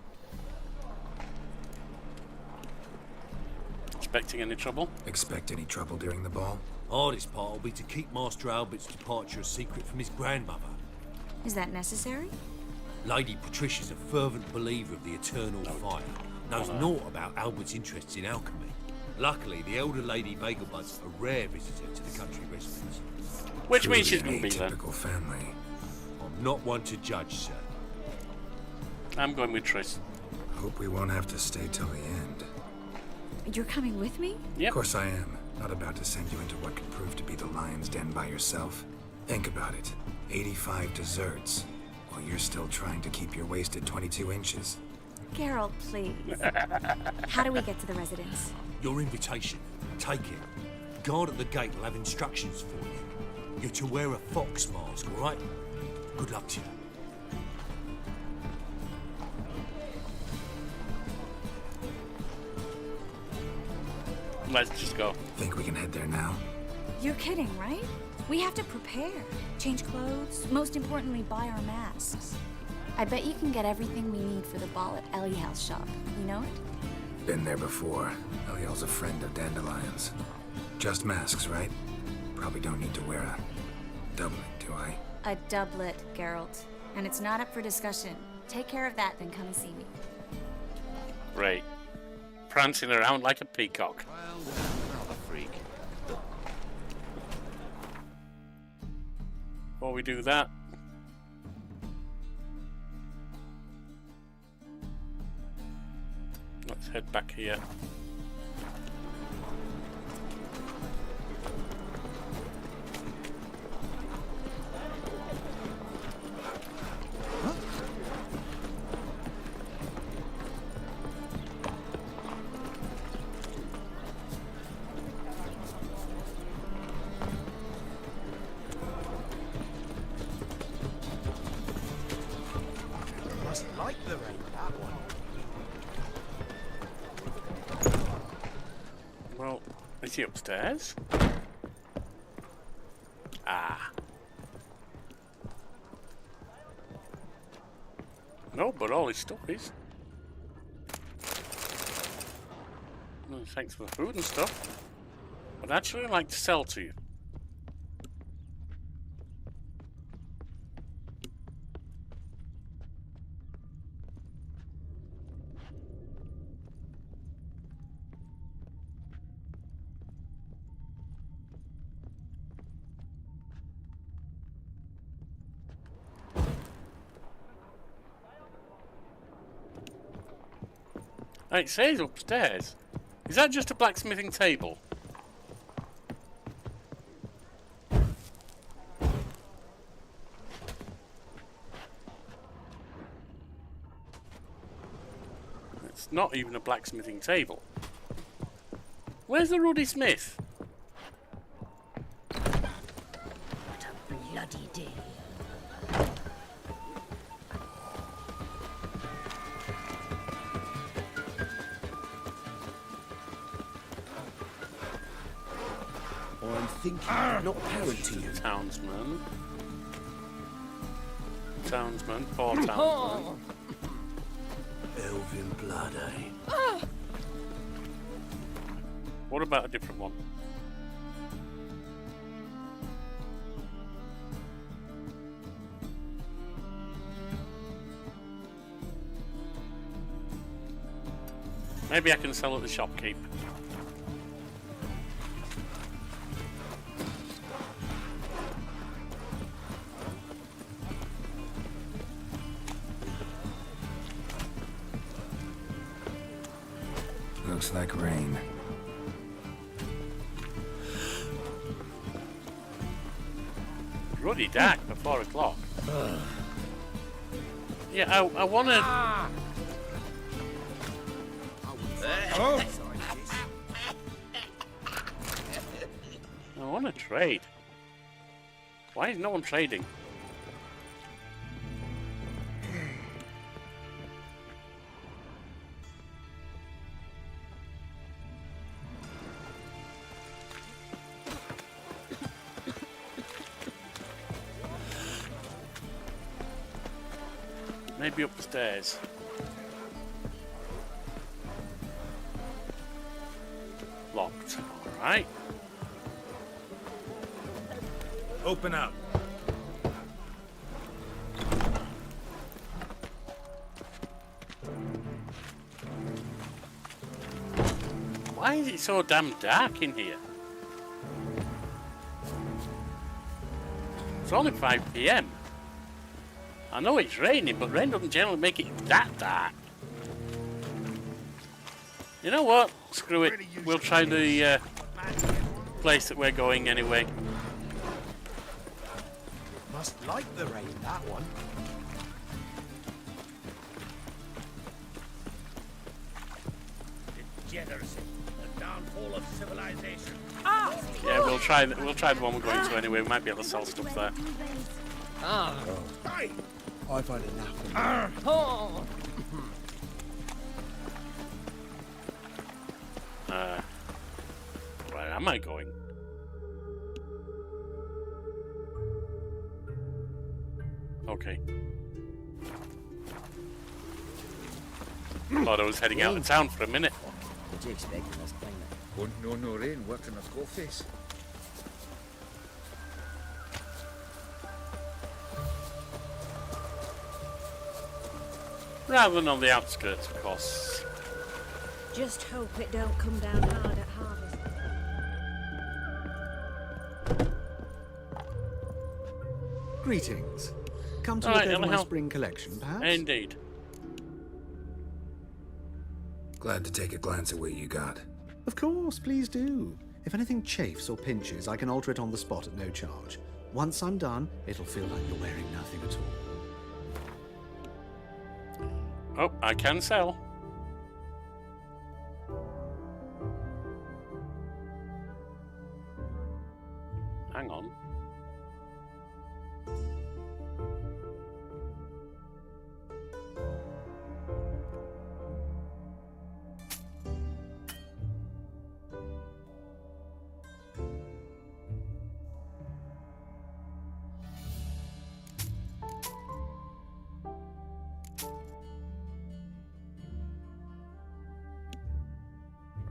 [SPEAKER 1] Expecting any trouble?
[SPEAKER 7] Expect any trouble during the ball?
[SPEAKER 5] Hardest part will be to keep Master Albert's departure a secret from his grandmother.
[SPEAKER 20] Is that necessary?
[SPEAKER 5] Lady Patricia's a fervent believer of the eternal fire. Knows naught about Albert's interests in alchemy. Luckily, the elder Lady Vegelbud's a rare visitor to the country residence.
[SPEAKER 1] Which means she's going to be there.
[SPEAKER 7] Typical family.
[SPEAKER 5] I'm not one to judge, sir.
[SPEAKER 1] I'm going with Triss.
[SPEAKER 7] Hope we won't have to stay till the end.
[SPEAKER 20] You're coming with me?
[SPEAKER 1] Yep.
[SPEAKER 7] Of course I am. Not about to send you into what could prove to be the lion's den by yourself. Think about it. 85 desserts, while you're still trying to keep your waist at 22 inches.
[SPEAKER 20] Geralt, please. How do we get to the residence?
[SPEAKER 5] Your invitation. Take it. Guard at the gate will have instructions for you. You're to wear a fox mask, all right? Good luck to you.
[SPEAKER 1] Let's just go.
[SPEAKER 7] Think we can head there now?
[SPEAKER 20] You're kidding, right? We have to prepare. Change clothes. Most importantly, buy our masks. I bet you can get everything we need for the ball at Eliel's shop. You know it?
[SPEAKER 7] Been there before. Eliel's a friend of Dandelion's. Just masks, right? Probably don't need to wear a doublet, do I?
[SPEAKER 20] A doublet, Geralt. And it's not up for discussion. Take care of that, then come and see me.
[SPEAKER 1] Right. Prancing around like a peacock.
[SPEAKER 19] Another freak.
[SPEAKER 1] Before we do that, let's head back here.
[SPEAKER 11] Must like the rain, that one.
[SPEAKER 1] Well, is he upstairs? Ah. No, but all his stuff is. Well, thanks for the food and stuff. I'd actually like to sell to you. It says upstairs. Is that just a blacksmithing table? It's not even a blacksmithing table. Where's the Ruddy Smith?
[SPEAKER 17] What a bloody day.
[SPEAKER 12] or I'm thinking not apparent to you.
[SPEAKER 1] Townsman. Townsman, poor townsman.
[SPEAKER 6] Elven blood, eh?
[SPEAKER 1] What about a different one? Maybe I can sell at the shopkeep.
[SPEAKER 7] Looks like rain.
[SPEAKER 1] Ruddy dark for 4 o'clock. Yeah, I want to.
[SPEAKER 3] Oh.
[SPEAKER 1] I want to trade. Why is no one trading? Maybe up the stairs. Locked. Alright.
[SPEAKER 3] Open up.
[SPEAKER 1] Why is it so damn dark in here? It's only 5 PM. I know it's raining, but rain doesn't generally make it that dark. You know what? Screw it. We'll try the place that we're going anyway.
[SPEAKER 12] Must like the rain, that one.
[SPEAKER 3] Degeneracy, the downfall of civilization.
[SPEAKER 1] Yeah, we'll try the one we're going to anyway. We might be able to sell stuff there.
[SPEAKER 3] Hey!
[SPEAKER 12] I've had enough.
[SPEAKER 16] Oh.
[SPEAKER 1] Where am I going? Okay. Thought I was heading out of town for a minute.
[SPEAKER 12] What do you expect from us climate?
[SPEAKER 3] Wouldn't know no rain working a skull face.
[SPEAKER 1] Rather than on the outskirts, of course.
[SPEAKER 10] Just hope it don't come down hard at harvest.
[SPEAKER 21] Greetings. Come to
[SPEAKER 1] All
[SPEAKER 21] look
[SPEAKER 1] right,
[SPEAKER 21] over my
[SPEAKER 1] hello.
[SPEAKER 21] spring collection, perhaps?
[SPEAKER 1] Indeed.
[SPEAKER 7] Glad to take a glance at what you got.
[SPEAKER 21] Of course, please do. If anything chafes or pinches, I can alter it on the spot at no charge. Once I'm done, it'll feel like you're wearing nothing at all.
[SPEAKER 1] Oh, I can sell. Hang on.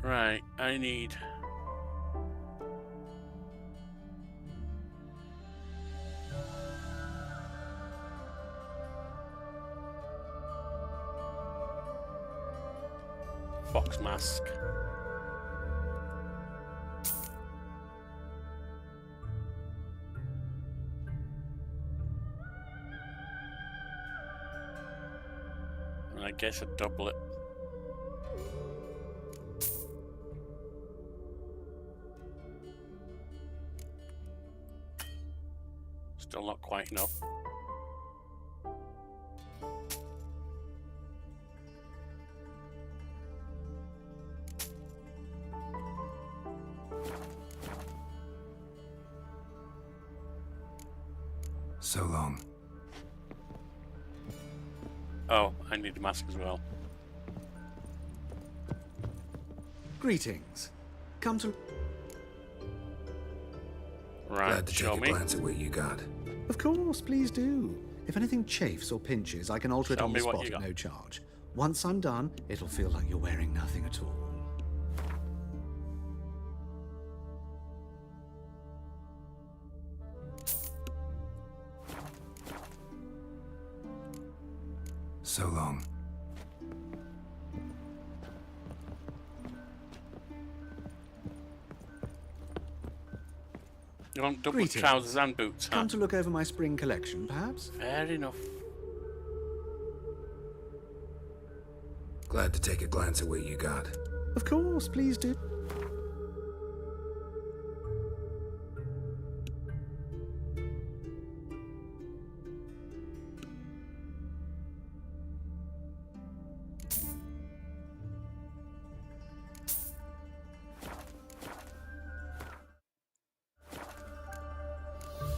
[SPEAKER 1] Right, I need... Fox mask. And I guess a doublet. Still not quite enough.
[SPEAKER 7] So long.
[SPEAKER 1] Oh, I need a mask as well.
[SPEAKER 21] Greetings. Come to...
[SPEAKER 1] Right,
[SPEAKER 7] Glad to
[SPEAKER 1] show
[SPEAKER 7] take a
[SPEAKER 1] me.
[SPEAKER 7] glance at what you got.
[SPEAKER 21] Of course, please do. If anything chafes or pinches, I can alter it
[SPEAKER 1] Show
[SPEAKER 21] on the
[SPEAKER 1] me what
[SPEAKER 21] spot
[SPEAKER 1] you
[SPEAKER 21] at
[SPEAKER 1] got.
[SPEAKER 21] no charge. Once I'm done, it'll feel like you're wearing nothing at all.
[SPEAKER 7] So long.
[SPEAKER 1] You want double
[SPEAKER 21] Greetings.
[SPEAKER 1] trousers and boots, huh?
[SPEAKER 21] Come to look over my spring collection, perhaps?
[SPEAKER 1] Fair enough.
[SPEAKER 7] Glad to take a glance at what you got.
[SPEAKER 21] Of course, please do.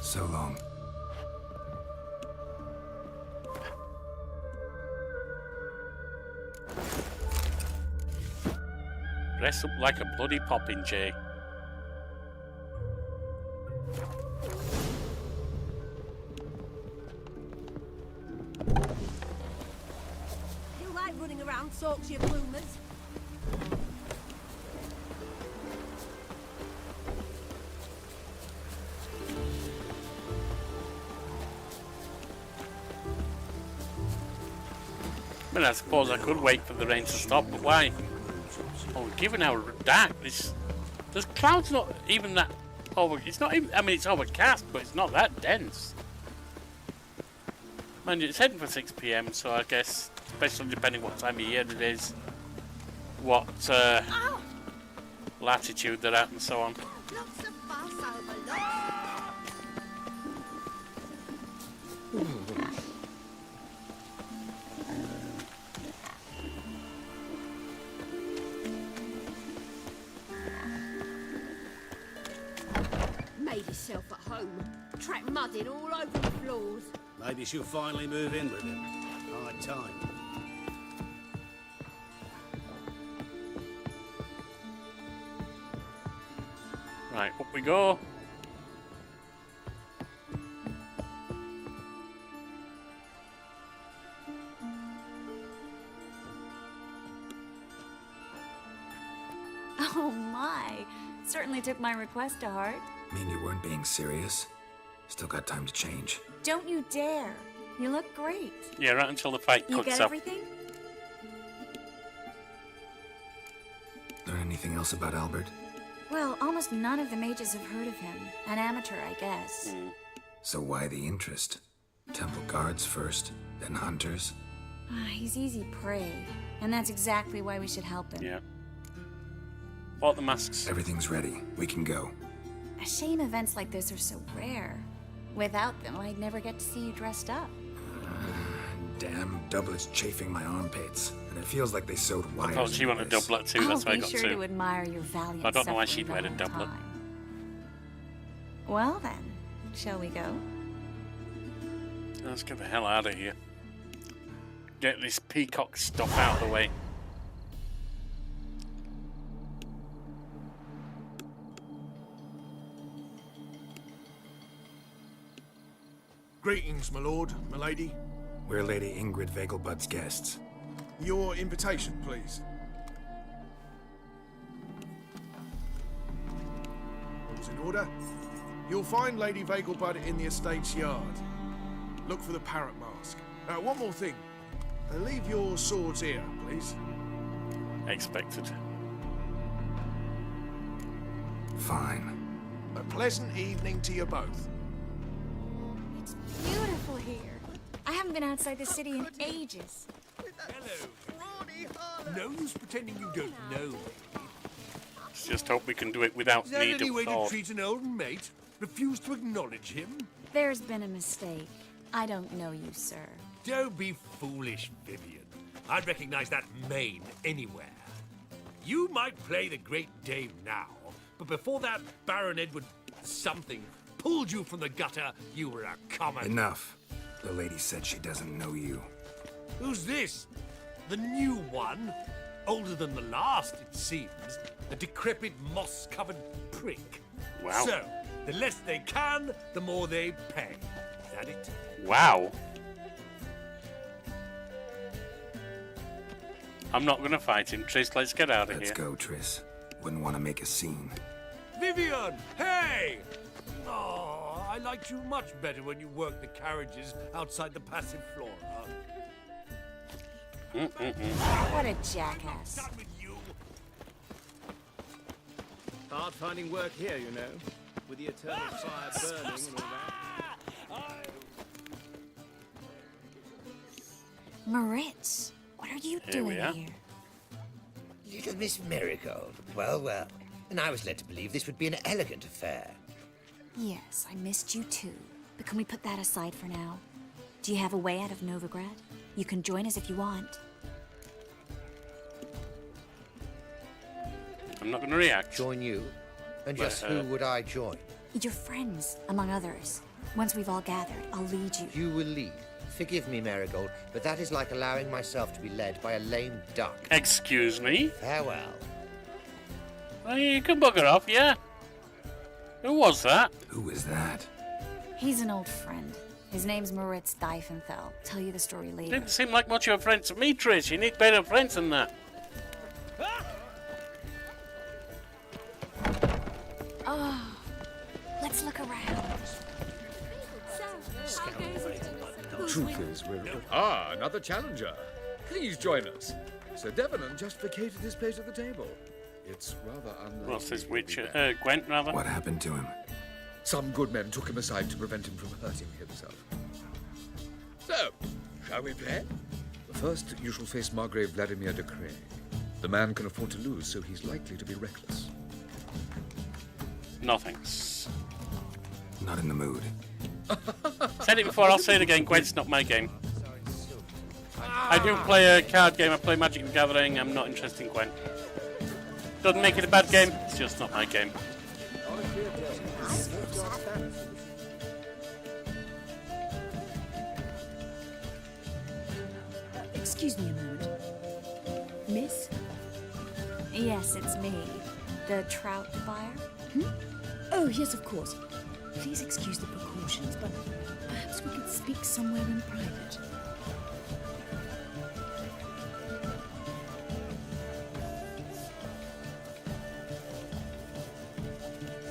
[SPEAKER 7] So long.
[SPEAKER 1] Dress up like a bloody poppin', Jay.
[SPEAKER 16] You like running around, socks your bloomers?
[SPEAKER 1] I mean, I suppose I could wait for the rain to stop, but why? Oh, given how dark this... There's clouds not even that... It's not even... I mean, it's overcast, but it's not that dense. Mind you, it's heading for 6 PM, so I guess, especially depending what time of year it is, what latitude they're at and so on.
[SPEAKER 16] Lots of fuss over Made yourself at home. Track mudding all over the floors.
[SPEAKER 6] Maybe she'll finally move in with him. High time.
[SPEAKER 1] Right, up we go.
[SPEAKER 20] Oh my. Certainly took my request to heart.
[SPEAKER 7] Mean you weren't being serious? Still got time to change.
[SPEAKER 20] Don't you dare. You look great.
[SPEAKER 1] Yeah, right until the fight
[SPEAKER 20] You
[SPEAKER 1] cuts
[SPEAKER 20] get
[SPEAKER 1] up.
[SPEAKER 20] everything?
[SPEAKER 7] Learn anything else about Albert?
[SPEAKER 20] Well, almost none of the mages have heard of him. An amateur, I guess.
[SPEAKER 7] So why the interest? Temple guards first, then hunters?
[SPEAKER 20] He's easy prey. And that's exactly why we should help him.
[SPEAKER 1] Yeah. Bought the masks.
[SPEAKER 7] Everything's ready. We can go.
[SPEAKER 20] A shame events like this are so rare. Without them, I'd never get to see you dressed up.
[SPEAKER 7] Damn doublets chafing my armpits. And it feels like they sewed wires.
[SPEAKER 1] I thought she
[SPEAKER 7] into
[SPEAKER 1] wanted a
[SPEAKER 7] this.
[SPEAKER 1] doublet too, that's why I
[SPEAKER 20] Be
[SPEAKER 1] got
[SPEAKER 20] sure
[SPEAKER 1] two.
[SPEAKER 20] to admire your valiant
[SPEAKER 1] I don't know why
[SPEAKER 20] suffering
[SPEAKER 1] she'd wear a
[SPEAKER 20] the whole
[SPEAKER 1] doublet.
[SPEAKER 20] time. Well then, shall we go?
[SPEAKER 1] Let's get the hell out of here. Get this peacock stuff out of the way.
[SPEAKER 11] Greetings, my lord, my lady.
[SPEAKER 7] We're Lady Ingrid Vegelbud's guests.
[SPEAKER 11] Your invitation, please. All's in order. You'll find Lady Vegelbud in the estate's yard. Look for the parrot mask. One more thing. Leave your swords here, please.
[SPEAKER 1] Expected.
[SPEAKER 7] Fine.
[SPEAKER 11] A pleasant evening to you both.
[SPEAKER 20] It's beautiful here. I haven't been outside the city in ages.
[SPEAKER 5] No use pretending you don't know me.
[SPEAKER 1] Let's just hope we can do it without
[SPEAKER 5] Is that
[SPEAKER 1] need
[SPEAKER 5] any
[SPEAKER 1] of
[SPEAKER 5] way to
[SPEAKER 1] thought.
[SPEAKER 5] treat an old mate? Refuse to acknowledge him?
[SPEAKER 20] There's been a mistake. I don't know you, sir.
[SPEAKER 5] Don't be foolish, Vivian. I'd recognize that mane anywhere. You might play the Great Dame now, but before that Baron Edward something pulled you from the gutter, you were a common...
[SPEAKER 7] Enough. The lady said she doesn't know you.
[SPEAKER 5] Who's this? The new one? Older than the last, it seems. A decrepit, moss-covered prick.
[SPEAKER 1] Wow.
[SPEAKER 5] So, The less they can, the more they pay. Is that it?
[SPEAKER 1] Wow. I'm not gonna fight him, Triss. Let's get out of
[SPEAKER 7] Let's
[SPEAKER 1] here.
[SPEAKER 7] go, Triss. Wouldn't want to make a scene.
[SPEAKER 5] Vivian! Hey! Oh, I liked you much better when you worked the carriages outside the passive flora.
[SPEAKER 20] What a jackass.
[SPEAKER 2] Hard finding work here, you know, with the eternal fire burning and all that.
[SPEAKER 20] Moritz, what are you
[SPEAKER 12] Here
[SPEAKER 20] doing
[SPEAKER 12] we are.
[SPEAKER 20] here?
[SPEAKER 12] Little Miss Marigold. Well, well. And I was led to believe this would be an elegant affair.
[SPEAKER 20] Yes, I missed you too. But can we put that aside for now? Do you have a way out of Novigrad? You can join us if you want.
[SPEAKER 1] I'm not gonna react.
[SPEAKER 12] Join you? And just who would I join?
[SPEAKER 20] Your friends, among others. Once we've all gathered, I'll lead you.
[SPEAKER 12] You will lead. Forgive me, Marigold, but that is like allowing myself to be led by a lame duck.
[SPEAKER 1] Excuse me?
[SPEAKER 12] Farewell.
[SPEAKER 1] Well, you can bugger off, yeah. Who was that?
[SPEAKER 7] Who is that?
[SPEAKER 20] He's an old friend. His name's Moritz Diefenthal. Tell you the story later.
[SPEAKER 1] Didn't seem like much of a friend to me, Trish. You need better friends than that.
[SPEAKER 20] Oh, let's look around.
[SPEAKER 22] Truth is, we're... Ah, another challenger. Please join us. Sir Devenant just vacated his place at the table. It's rather unlikely...
[SPEAKER 1] What's his Witcher? Gwent, rather?
[SPEAKER 7] What happened to him?
[SPEAKER 22] Some good men took him aside to prevent him from hurting himself. So, shall we play? First, you shall face Margrave Vladimir de Cray. The man can afford to lose, so he's likely to be reckless.
[SPEAKER 1] No thanks.
[SPEAKER 7] Not in the mood.
[SPEAKER 1] Said it before, I'll say it again. Gwent's not my game. I do play a card game, I play Magic the Gathering, I'm not interested in Gwent. Doesn't make it a bad game, it's just not my game.
[SPEAKER 23] Excuse me a moment. Miss?
[SPEAKER 20] Yes, it's me. The trout buyer?
[SPEAKER 23] Oh, yes, of course. Please excuse the precautions, but perhaps we could speak somewhere in private.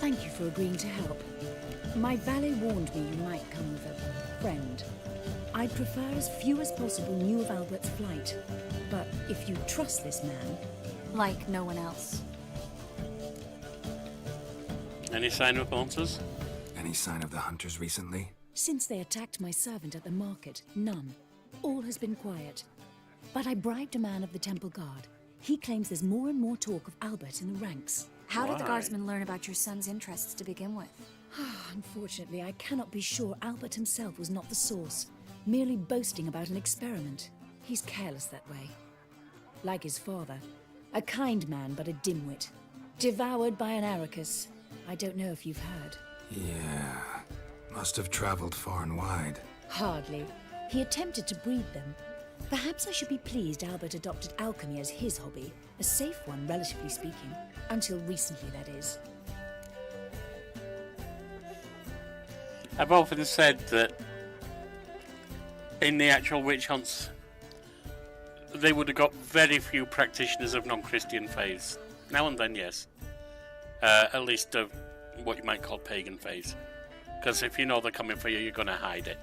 [SPEAKER 23] Thank you for agreeing to help. My valet warned me you might come with a friend. I'd prefer as few as possible knew of Albert's flight. But if you trust this man...
[SPEAKER 20] Like no one else.
[SPEAKER 1] Any sign of Pontus?
[SPEAKER 7] Any sign of the hunters recently?
[SPEAKER 23] Since they attacked my servant at the market, none. All has been quiet. But I bribed a man of the Temple Guard. He claims there's more and more talk of Albert in the ranks.
[SPEAKER 20] How did the guardsmen learn about your son's interests to begin with?
[SPEAKER 23] Unfortunately, I cannot be sure Albert himself was not the source, merely boasting about an experiment. He's careless that way. Like his father, a kind man but a dimwit. Devoured by an Arrakis. I don't know if you've heard.
[SPEAKER 7] Yeah. Must have traveled far and wide.
[SPEAKER 23] Hardly. He attempted to breed them. Perhaps I should be pleased Albert adopted alchemy as his hobby. A safe one, relatively speaking. Until recently, that is.
[SPEAKER 1] I've often said that in the actual witch hunts, they would have got very few practitioners of non-Christian faiths. Now and then, yes. At least of what you might call pagan faiths. Because if you know they're coming for you, you're going to hide it.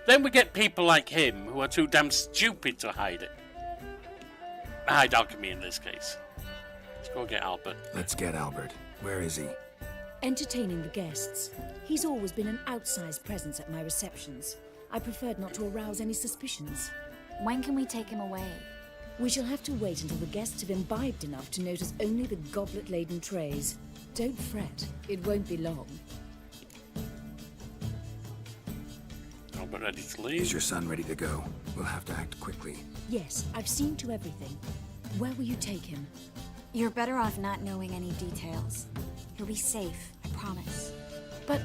[SPEAKER 1] Then we get people like him who are too damn stupid to hide it. Hide alchemy in this case. Let's go get Albert.
[SPEAKER 7] Let's get Albert. Where is he?
[SPEAKER 23] Entertaining the guests. He's always been an outsized presence at my receptions. I preferred not to arouse any suspicions.
[SPEAKER 20] When can we take him away?
[SPEAKER 23] We shall have to wait until the guests have imbibed enough to notice only the goblet-laden trays. Don't fret, it won't be long.
[SPEAKER 1] Albert ready to leave?
[SPEAKER 7] Is your son ready to go? We'll have to act quickly.
[SPEAKER 23] Yes, I've seen to everything. Where will you take him?
[SPEAKER 20] You're better off not knowing any details. He'll be safe, I promise.
[SPEAKER 23] But...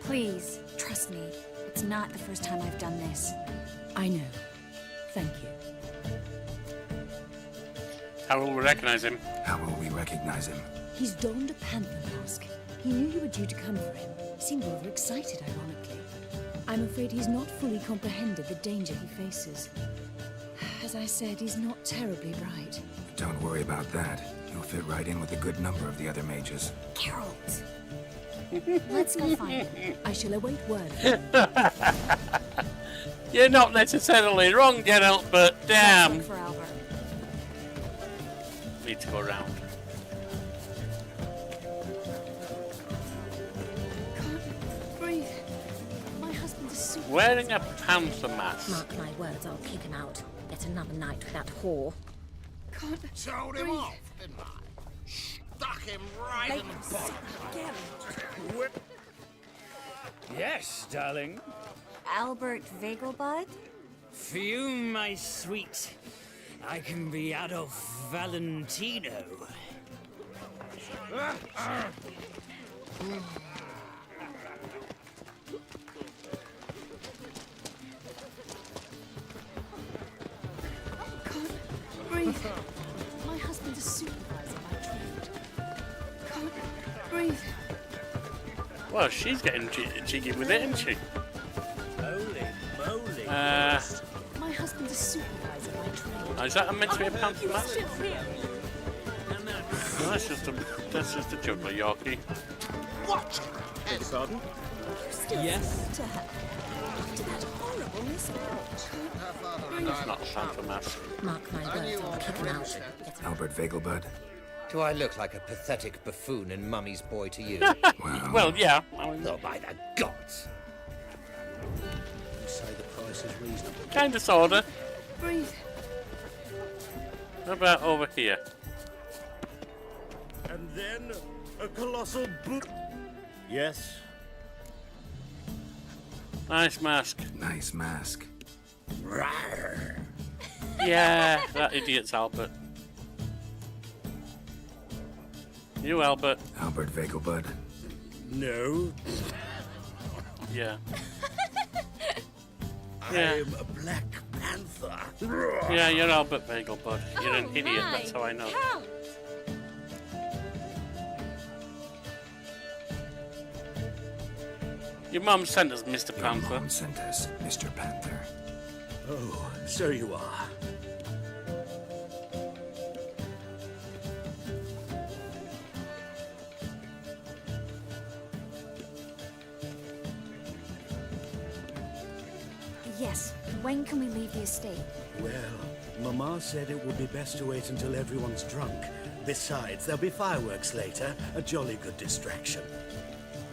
[SPEAKER 20] Please, trust me. It's not the first time I've done this.
[SPEAKER 23] I know. Thank you.
[SPEAKER 1] How will we recognize him?
[SPEAKER 7] How will we recognize him?
[SPEAKER 23] He's donned a panther mask. He knew you were due to come for him. Seemed overexcited, ironically. I'm afraid he's not fully comprehended the danger he faces. As I said, he's not terribly bright.
[SPEAKER 7] Don't worry about that. You'll fit right in with a good number of the other mages.
[SPEAKER 23] Geralt! Let's go find him. I shall await word.
[SPEAKER 1] You're not necessarily wrong, Geralt, but damn.
[SPEAKER 20] For Albert.
[SPEAKER 1] Need to go around.
[SPEAKER 10] Breathe. My husband is super.
[SPEAKER 1] Wearing a panther mask.
[SPEAKER 8] Mark my words, I'll kick him out. Get another night with that whore.
[SPEAKER 10] Can't
[SPEAKER 3] Told him
[SPEAKER 10] breathe.
[SPEAKER 3] off, didn't I? Stuck him right in the bottom.
[SPEAKER 13] Yes, darling.
[SPEAKER 20] Albert Vegelbud?
[SPEAKER 13] For you, my sweet, I can be Adolf Valentino.
[SPEAKER 10] Can't breathe. My husband is supervisor by trade. Can't breathe.
[SPEAKER 1] Well, she's getting jiggy with it, isn't she?
[SPEAKER 13] Holy moly.
[SPEAKER 10] My husband is supervisor by trade.
[SPEAKER 1] Is that meant to be a panther mask?
[SPEAKER 10] Sit here.
[SPEAKER 1] No, that's just a juggler Yorkie.
[SPEAKER 3] Watch
[SPEAKER 2] Beg your pardon?
[SPEAKER 10] Still
[SPEAKER 13] Yes?
[SPEAKER 10] to her. After that horrible misapproach.
[SPEAKER 1] It's not a panther mask.
[SPEAKER 8] Mark my words, I'll kick him out.
[SPEAKER 7] Albert Vegelbud.
[SPEAKER 12] Do I look like a pathetic buffoon and Mummy's boy to you?
[SPEAKER 1] Well, yeah. I mean,
[SPEAKER 12] Oh, by the gods!
[SPEAKER 6] You say the price is reasonable.
[SPEAKER 1] kind of, sorta.
[SPEAKER 10] Breathe.
[SPEAKER 1] How about over here?
[SPEAKER 2] And then a colossal boot. Yes.
[SPEAKER 1] Nice mask.
[SPEAKER 7] Nice mask.
[SPEAKER 1] Yeah, that idiot's Albert. You, Albert.
[SPEAKER 7] Albert Vegelbud.
[SPEAKER 2] No.
[SPEAKER 1] Yeah. Yeah.
[SPEAKER 3] I'm a Black Panther.
[SPEAKER 1] Yeah, you're Albert Vegelbud. You're an idiot, that's how I know. Your mum sent us Mr.
[SPEAKER 7] Your
[SPEAKER 1] Panther.
[SPEAKER 7] mom sent us Mr. Panther.
[SPEAKER 2] Oh, so you are.
[SPEAKER 20] Yes. When can we leave the estate?
[SPEAKER 6] Well, Mama said it would be best to wait until everyone's drunk. Besides, there'll be fireworks later, a jolly good distraction.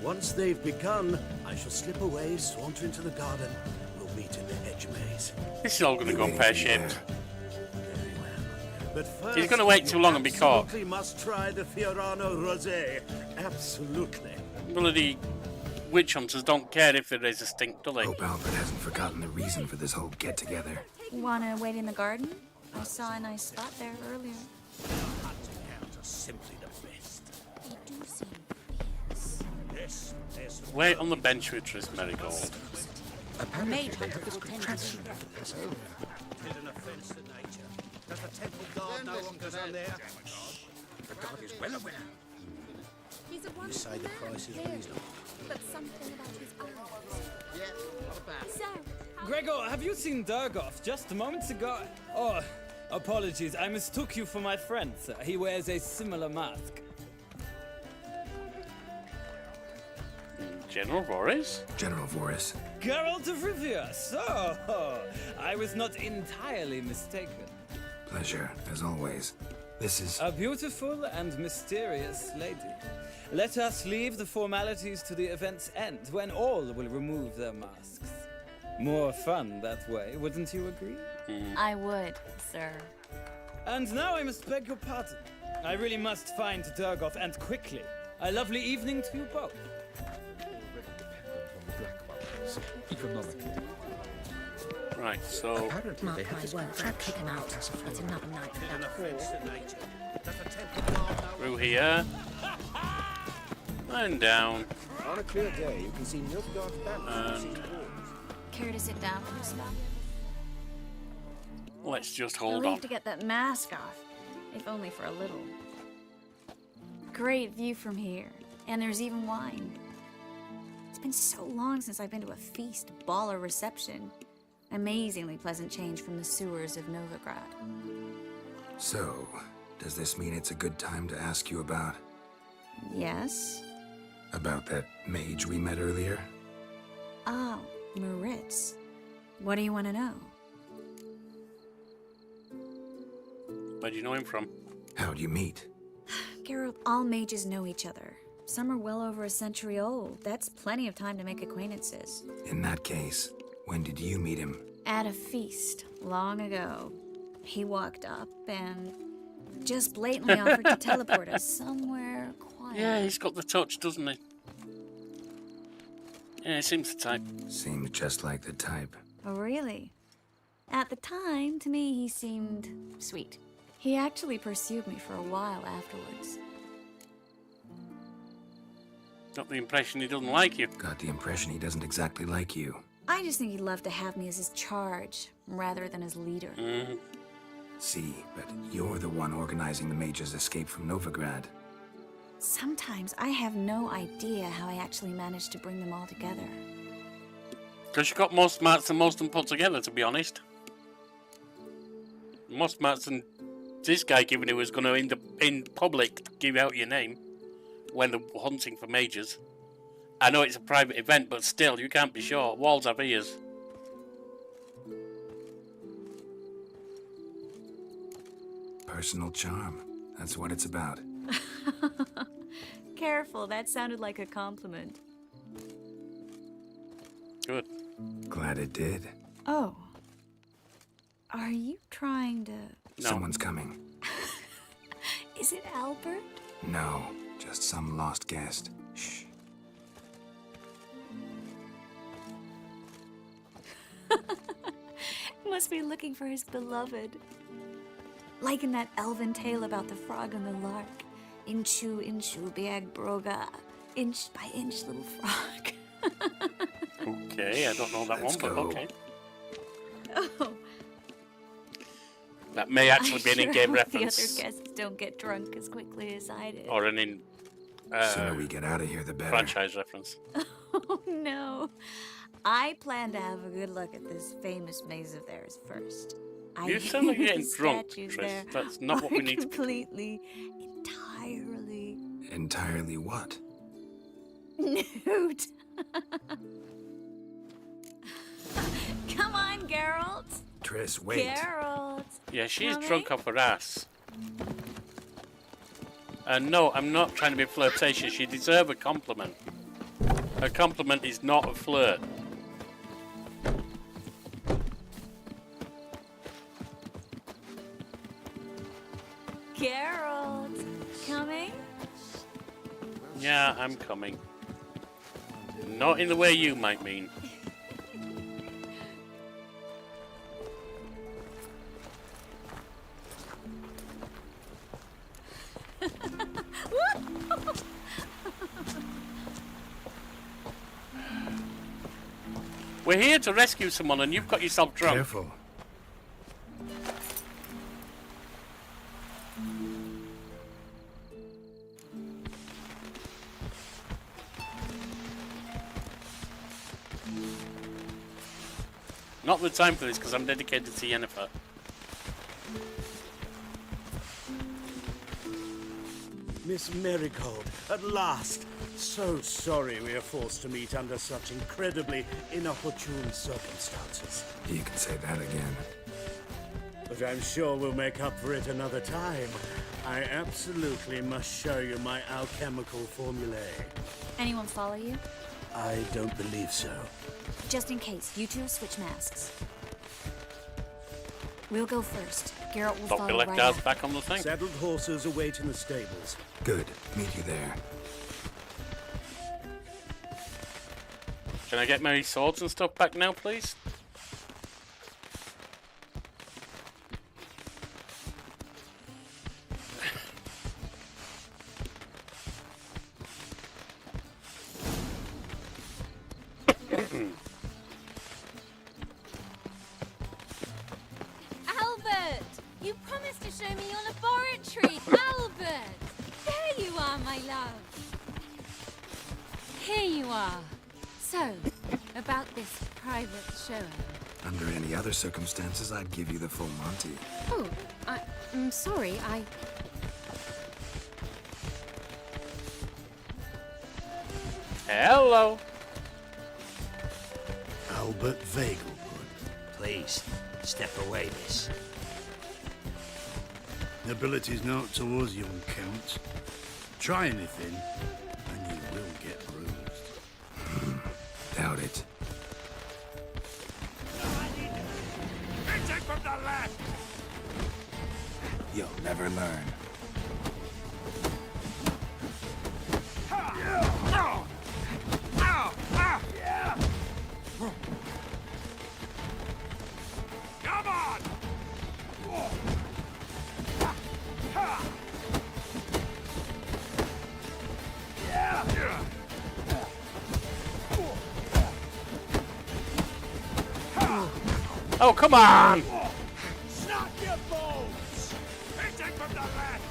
[SPEAKER 6] Once they've begun, I shall slip away, saunter into the garden. We'll meet in the hedge maze.
[SPEAKER 1] This is all going to go pear-shaped.
[SPEAKER 6] But first,
[SPEAKER 1] He's going to wait too long and be caught.
[SPEAKER 6] absolutely must try the Fiorano Rosé. Absolutely.
[SPEAKER 1] Bloody witch hunters don't care if there is a stink, do they?
[SPEAKER 7] Hope Albert hasn't forgotten the reason for this whole get-together.
[SPEAKER 20] Wanna wait in the garden? I saw a nice spot there earlier.
[SPEAKER 3] Simply the best.
[SPEAKER 20] They do seem
[SPEAKER 3] This is
[SPEAKER 1] Wait on the bench with Tris Marigold.
[SPEAKER 12] Apparently they have this great tradition.
[SPEAKER 3] Did an offence to nature. Does the temple guard know what goes on there? The guard is well aware.
[SPEAKER 8] He's a
[SPEAKER 6] You
[SPEAKER 8] wonderful
[SPEAKER 6] say the price is
[SPEAKER 8] man,
[SPEAKER 6] reasonable.
[SPEAKER 8] but something about his eyes.
[SPEAKER 3] Yes, not bad.
[SPEAKER 8] So,
[SPEAKER 13] Gregor, have you seen Durgoff just a moment ago? Oh, apologies. I mistook you for my friend, sir. He wears a similar mask.
[SPEAKER 1] General Boris?
[SPEAKER 7] General Voris.
[SPEAKER 13] Geralt of Rivia. So, I was not entirely mistaken.
[SPEAKER 7] Pleasure, as always. This is...
[SPEAKER 13] A beautiful and mysterious lady. Let us leave the formalities to the event's end, when all will remove their masks. More fun that way, wouldn't you agree?
[SPEAKER 20] I would, sir.
[SPEAKER 13] And now I must beg your pardon. I really must find Durgoff, and quickly. A lovely evening to you both.
[SPEAKER 1] Right, so...
[SPEAKER 8] mark my words, I'll kick him out. Get another night with that whore.
[SPEAKER 1] Through here. And down.
[SPEAKER 2] On a clear day, you can see Nilfgaard's banners.
[SPEAKER 1] And
[SPEAKER 20] Care to sit down for a spell?
[SPEAKER 1] let's just
[SPEAKER 20] I'll
[SPEAKER 1] hold
[SPEAKER 20] leave
[SPEAKER 1] on.
[SPEAKER 20] to get that mask off, if only for a little. Great view from here. And there's even wine. It's been so long since I've been to a feast, ball, or reception. Amazingly pleasant change from the sewers of Novigrad.
[SPEAKER 7] So, does this mean it's a good time to ask you about...
[SPEAKER 20] Yes?
[SPEAKER 7] About that mage we met earlier?
[SPEAKER 20] Oh, Maritz. What do you want to know?
[SPEAKER 1] Where do you know him from?
[SPEAKER 7] How'd you meet?
[SPEAKER 20] Geralt, all mages know each other. Some are well over a century old. That's plenty of time to make acquaintances.
[SPEAKER 7] In that case, when did you meet him?
[SPEAKER 20] At a feast, long ago. He walked up and just blatantly offered to teleport us somewhere quiet.
[SPEAKER 1] Yeah, he's got the touch, doesn't he? Yeah, he seems the type.
[SPEAKER 7] Seems just like the type.
[SPEAKER 20] Oh, really? At the time, to me, he seemed sweet. He actually pursued me for a while afterwards.
[SPEAKER 1] Got the impression he doesn't like you.
[SPEAKER 7] Got the impression he doesn't exactly like you.
[SPEAKER 20] I just think he'd love to have me as his charge, rather than his leader.
[SPEAKER 1] Mm-hmm.
[SPEAKER 7] See, but you're the one organizing the mage's escape from Novigrad.
[SPEAKER 20] Sometimes I have no idea how I actually managed to bring them all together.
[SPEAKER 1] Because you got more smarts than most of them put together, to be honest. More smarts than this guy, given he was going to, in public, give out your name when they're hunting for mages. I know it's a private event, but still, you can't be sure. Walls have ears.
[SPEAKER 7] Personal charm. That's what it's about.
[SPEAKER 20] Careful, that sounded like a compliment.
[SPEAKER 1] Good.
[SPEAKER 7] Glad it did.
[SPEAKER 20] Oh. Are you trying to...
[SPEAKER 7] No. Someone's coming.
[SPEAKER 20] Is it Albert?
[SPEAKER 7] No, just some lost guest. Shh.
[SPEAKER 20] Must be looking for his beloved. Like in that elven tale about the frog and the lark. Inchu, inchu, biag broga. Inch by inch, little frog.
[SPEAKER 1] Okay, I don't know that one, but okay.
[SPEAKER 20] Oh.
[SPEAKER 1] That may actually be an in-game reference.
[SPEAKER 20] The other guests don't get drunk as quickly as I did.
[SPEAKER 1] Or an
[SPEAKER 7] sooner we get out of here, the better.
[SPEAKER 1] Franchise reference.
[SPEAKER 20] Oh, no. I plan to have a good look at this famous maze of theirs first.
[SPEAKER 1] You sound like you're getting drunk, Trish. That's not what we need to...
[SPEAKER 20] Entirely...
[SPEAKER 7] Entirely what?
[SPEAKER 20] Nude. Come on, Geralt.
[SPEAKER 7] Triss, wait.
[SPEAKER 20] Geralt.
[SPEAKER 1] Yeah, she's drunk off her ass. No, I'm not trying to be flirtatious. She deserves a compliment. A compliment is not a flirt.
[SPEAKER 20] Geralt. Coming?
[SPEAKER 1] Yeah, I'm coming. Not in the way you might mean. We're here to rescue someone and you've got yourself drunk.
[SPEAKER 7] Careful.
[SPEAKER 1] Not the time for this because I'm dedicated to Yennefer.
[SPEAKER 6] Miss Marigold, at last. So sorry we are forced to meet under such incredibly inopportune circumstances.
[SPEAKER 7] You can say that again.
[SPEAKER 6] But I'm sure we'll make up for it another time. I absolutely must show you my alchemical formulae.
[SPEAKER 20] Anyone follow you?
[SPEAKER 6] I don't believe so.
[SPEAKER 20] Just in case, you two switch masks. We'll go first. Geralt will follow right after.
[SPEAKER 1] Back on the thing.
[SPEAKER 6] Saddled horses await in the stables.
[SPEAKER 7] Good. Meet you there.
[SPEAKER 1] Can I get my swords and stuff back now, please?
[SPEAKER 16] Albert! You promised to show me your laboratory! Albert! There you are, my love!
[SPEAKER 20] Here you are. So, about this private show.
[SPEAKER 7] Under any other circumstances, I'd give you the full Monty.
[SPEAKER 20] Oh, I'm sorry,
[SPEAKER 1] Hello.
[SPEAKER 6] Albert Vegelbud.
[SPEAKER 9] Please, step away, miss.
[SPEAKER 6] Nobility's not towards young Count. Try anything, and you will get bruised.
[SPEAKER 7] Doubt it.
[SPEAKER 9] From the left!
[SPEAKER 7] You'll never learn.
[SPEAKER 9] Come on!
[SPEAKER 1] Oh, come on!
[SPEAKER 9] Snap your bones! Hit him from the left!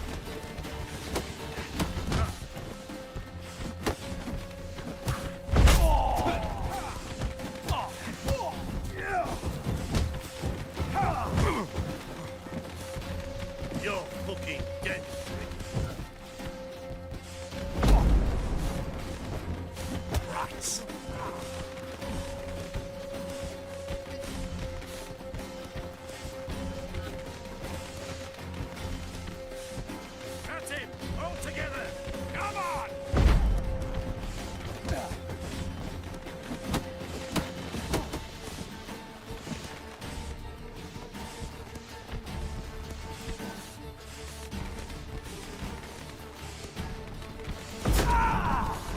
[SPEAKER 6] You're fucking dead.
[SPEAKER 9] Right. That's it! All together! Come on!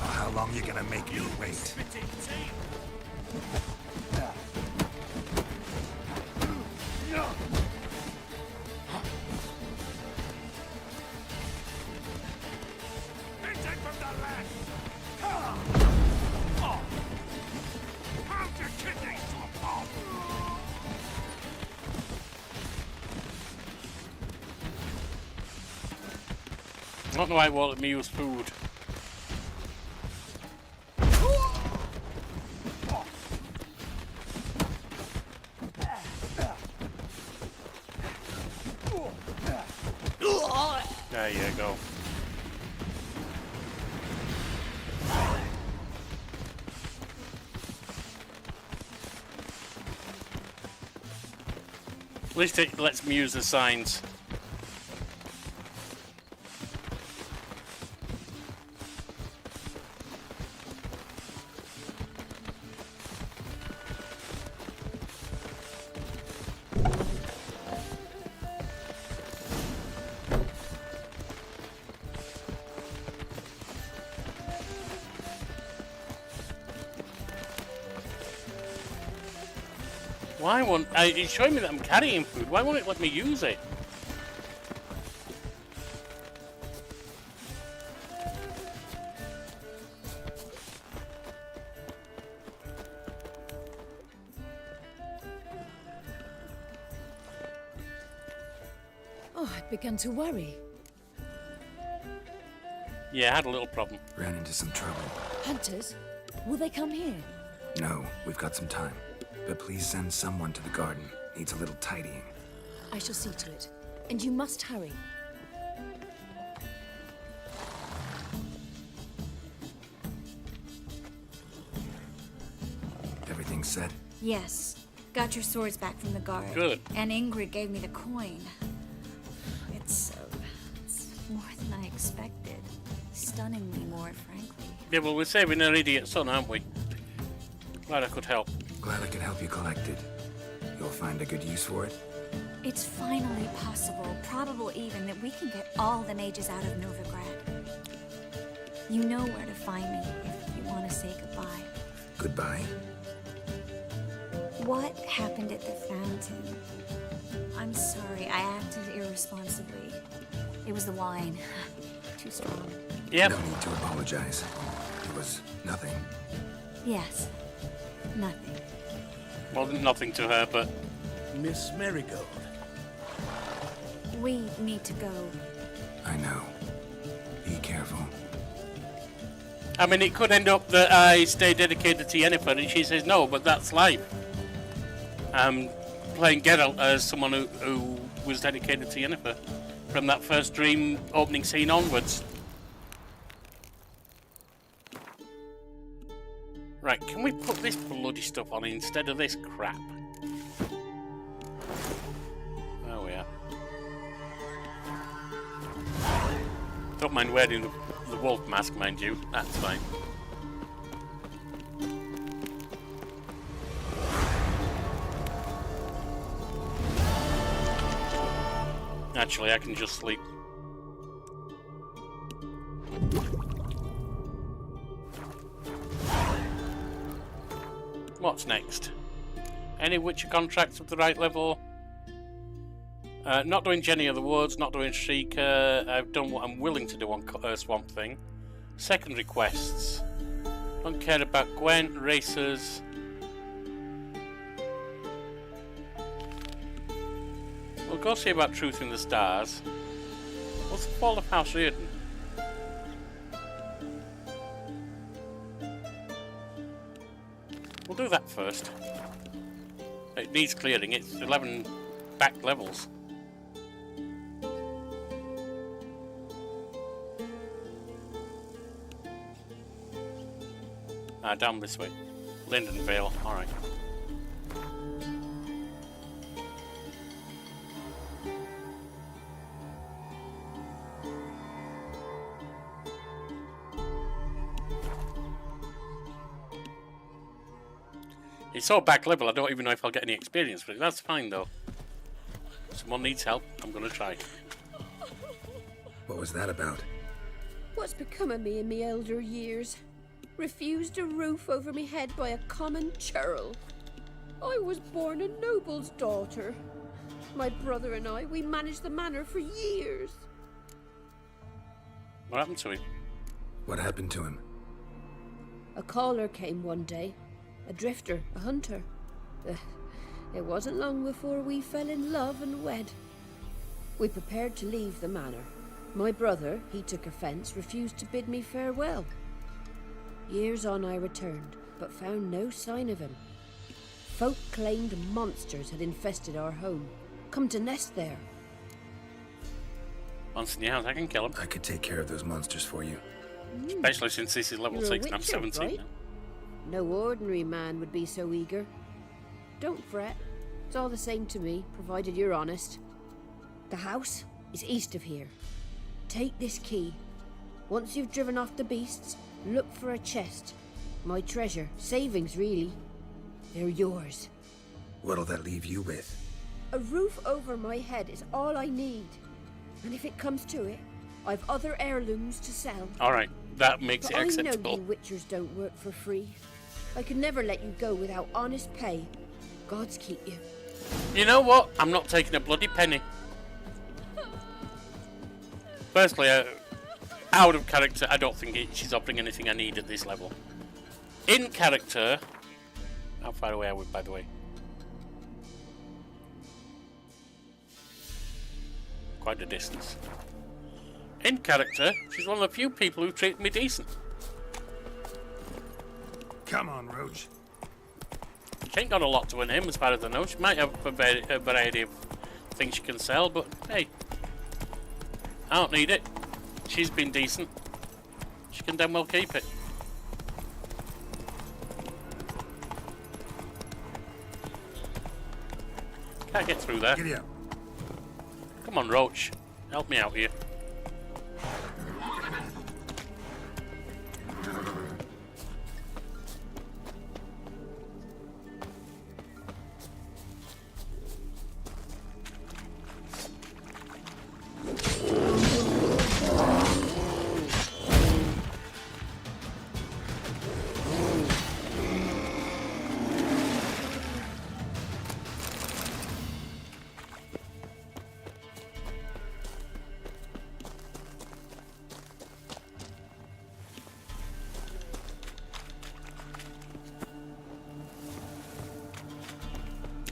[SPEAKER 7] How long you gonna make me wait?
[SPEAKER 9] Spitting teeth! Hit him from the left! Pound your kidneys to a pulp!
[SPEAKER 1] I don't know why it won't let me use food. There you go. At least it lets me use the signs. Why won't it's showing me that I'm carrying food? Why won't it let me use it?
[SPEAKER 23] Oh, I'd begun to worry.
[SPEAKER 1] Yeah, I had a little problem.
[SPEAKER 7] Ran into some trouble.
[SPEAKER 23] Hunters? Will they come here?
[SPEAKER 7] No, we've got some time. But please send someone to the garden. Needs a little tidying.
[SPEAKER 23] I shall see to it. And you must hurry.
[SPEAKER 7] Everything set?
[SPEAKER 20] Yes. Got your swords back from the guard.
[SPEAKER 1] Good.
[SPEAKER 20] And Ingrid gave me the coin. It's more than I expected. Stunningly more, frankly.
[SPEAKER 1] Yeah, well, we're saving her idiot son, aren't we? Glad I could help.
[SPEAKER 7] Glad I could help you collect it. You'll find a good use for it?
[SPEAKER 20] It's finally possible, probable even, that we can get all the mages out of Novigrad. You know where to find me if you want to say goodbye.
[SPEAKER 7] Goodbye?
[SPEAKER 20] What happened at the fountain? I'm sorry, I acted irresponsibly. It was the wine. Too strong.
[SPEAKER 1] Yep.
[SPEAKER 7] No need to apologize. It was nothing.
[SPEAKER 20] Yes. Nothing.
[SPEAKER 1] Well, nothing to her, but...
[SPEAKER 6] Miss Marigold.
[SPEAKER 20] We need to go.
[SPEAKER 7] I know. Be careful.
[SPEAKER 1] I mean, it could end up that I stay dedicated to Yennefer and she says no, but that's life. I'm playing Geralt as someone who was dedicated to Yennefer from that first dream opening scene onwards. Right, can we put this bloody stuff on instead of this crap? There we are. Don't mind wearing the wolf mask, mind you. That's fine. Actually, I can just sleep. What's next? Any Witcher contracts of the right level? Not doing Jenny of the Woods, not doing Shrieker. I've done what I'm willing to do on Swamp Thing. Secondary quests. Don't care about Gwent, racers. We'll go see about Truth in the Stars. What's the Fall of House Reardon? We'll do that first. It needs clearing. It's 11 back levels. Down this way. Linden Vale. Alright. It's so back level, I don't even know if I'll get any experience, but that's fine though. Someone needs help, I'm gonna try.
[SPEAKER 7] What was that about?
[SPEAKER 16] What's become of me in me elder years? Refused a roof over me head by a common churl. I was born a noble's daughter. My brother and I, we managed the manor for years.
[SPEAKER 1] What happened to him?
[SPEAKER 7] What happened to him?
[SPEAKER 16] A caller came one day. A drifter, a hunter. It wasn't long before we fell in love and wed. We prepared to leave the manor. My brother, he took offence, refused to bid me farewell. Years on I returned, but found no sign of him. Folk claimed monsters had infested our home, come to nest there.
[SPEAKER 1] Monster in your house, I can kill him.
[SPEAKER 7] I could take care of those monsters for you.
[SPEAKER 1] Especially since this is level
[SPEAKER 16] You're
[SPEAKER 1] 6
[SPEAKER 16] a
[SPEAKER 1] and I'm
[SPEAKER 16] witcher,
[SPEAKER 1] 17
[SPEAKER 16] right?
[SPEAKER 1] now.
[SPEAKER 16] No ordinary man would be so eager. Don't fret. It's all the same to me, provided you're honest. The house is east of here. Take this key. Once you've driven off the beasts, look for a chest. My treasure. Savings, really. They're yours.
[SPEAKER 7] What'll that leave you with?
[SPEAKER 16] A roof over my head is all I need. And if it comes to it, I've other heirlooms to sell.
[SPEAKER 1] Alright, that makes
[SPEAKER 16] But
[SPEAKER 1] it
[SPEAKER 16] I know
[SPEAKER 1] acceptable.
[SPEAKER 16] you witchers don't work for free. I could never let you go without honest pay. Gods keep you.
[SPEAKER 1] You know what? I'm not taking a bloody penny. Firstly, out of character, I don't think she's offering anything I need at this level. In character... How far away are we, by the way? Quite a distance. In character, she's one of the few people who treat me decent.
[SPEAKER 9] Come on, Roach.
[SPEAKER 1] She ain't got a lot to win him, as far as I know. She might have a variety of things she can sell, but hey, I don't need it. She's been decent. She can damn well keep it. Can't get through there.
[SPEAKER 9] Giddy up.
[SPEAKER 1] Come on, Roach. Help me out here.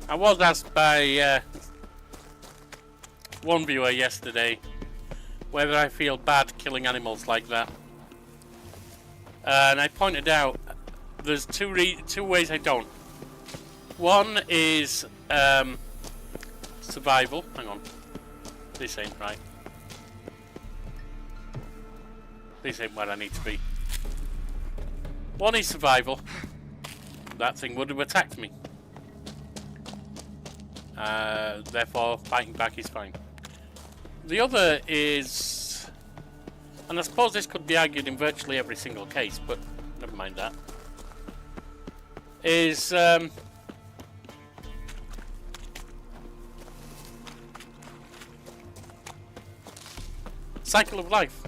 [SPEAKER 1] I was asked by one viewer yesterday whether I feel bad killing animals like that. And I pointed out there's two ways I don't. One is survival. Hang on. This ain't right. This ain't where I need to be. One is survival. That thing would have attacked me. Therefore, fighting back is fine. The other is... And I suppose this could be argued in virtually every single case, but never mind that. Is... cycle of life.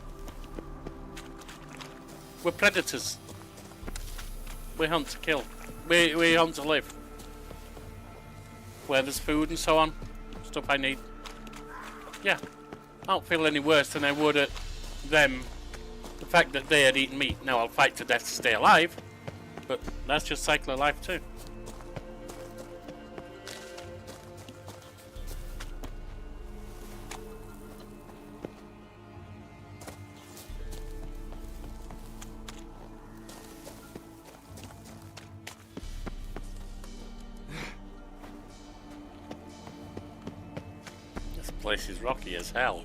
[SPEAKER 1] We're predators. We hunt to kill. We hunt to live. Where there's food and so on. Stuff I need. Yeah. I don't feel any worse than I would at them. The fact that they had eaten meat. Now I'll fight to death to stay alive. But that's just cycle of life too. Place is rocky as hell.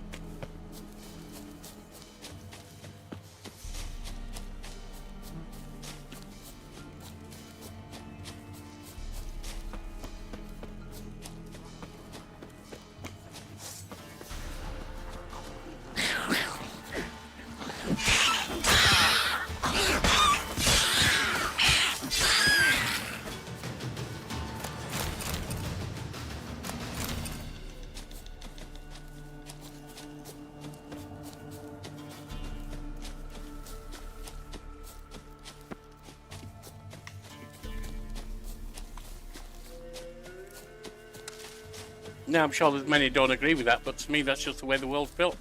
[SPEAKER 1] Now, I'm sure that many don't agree with that, but to me that's just the way the world's built.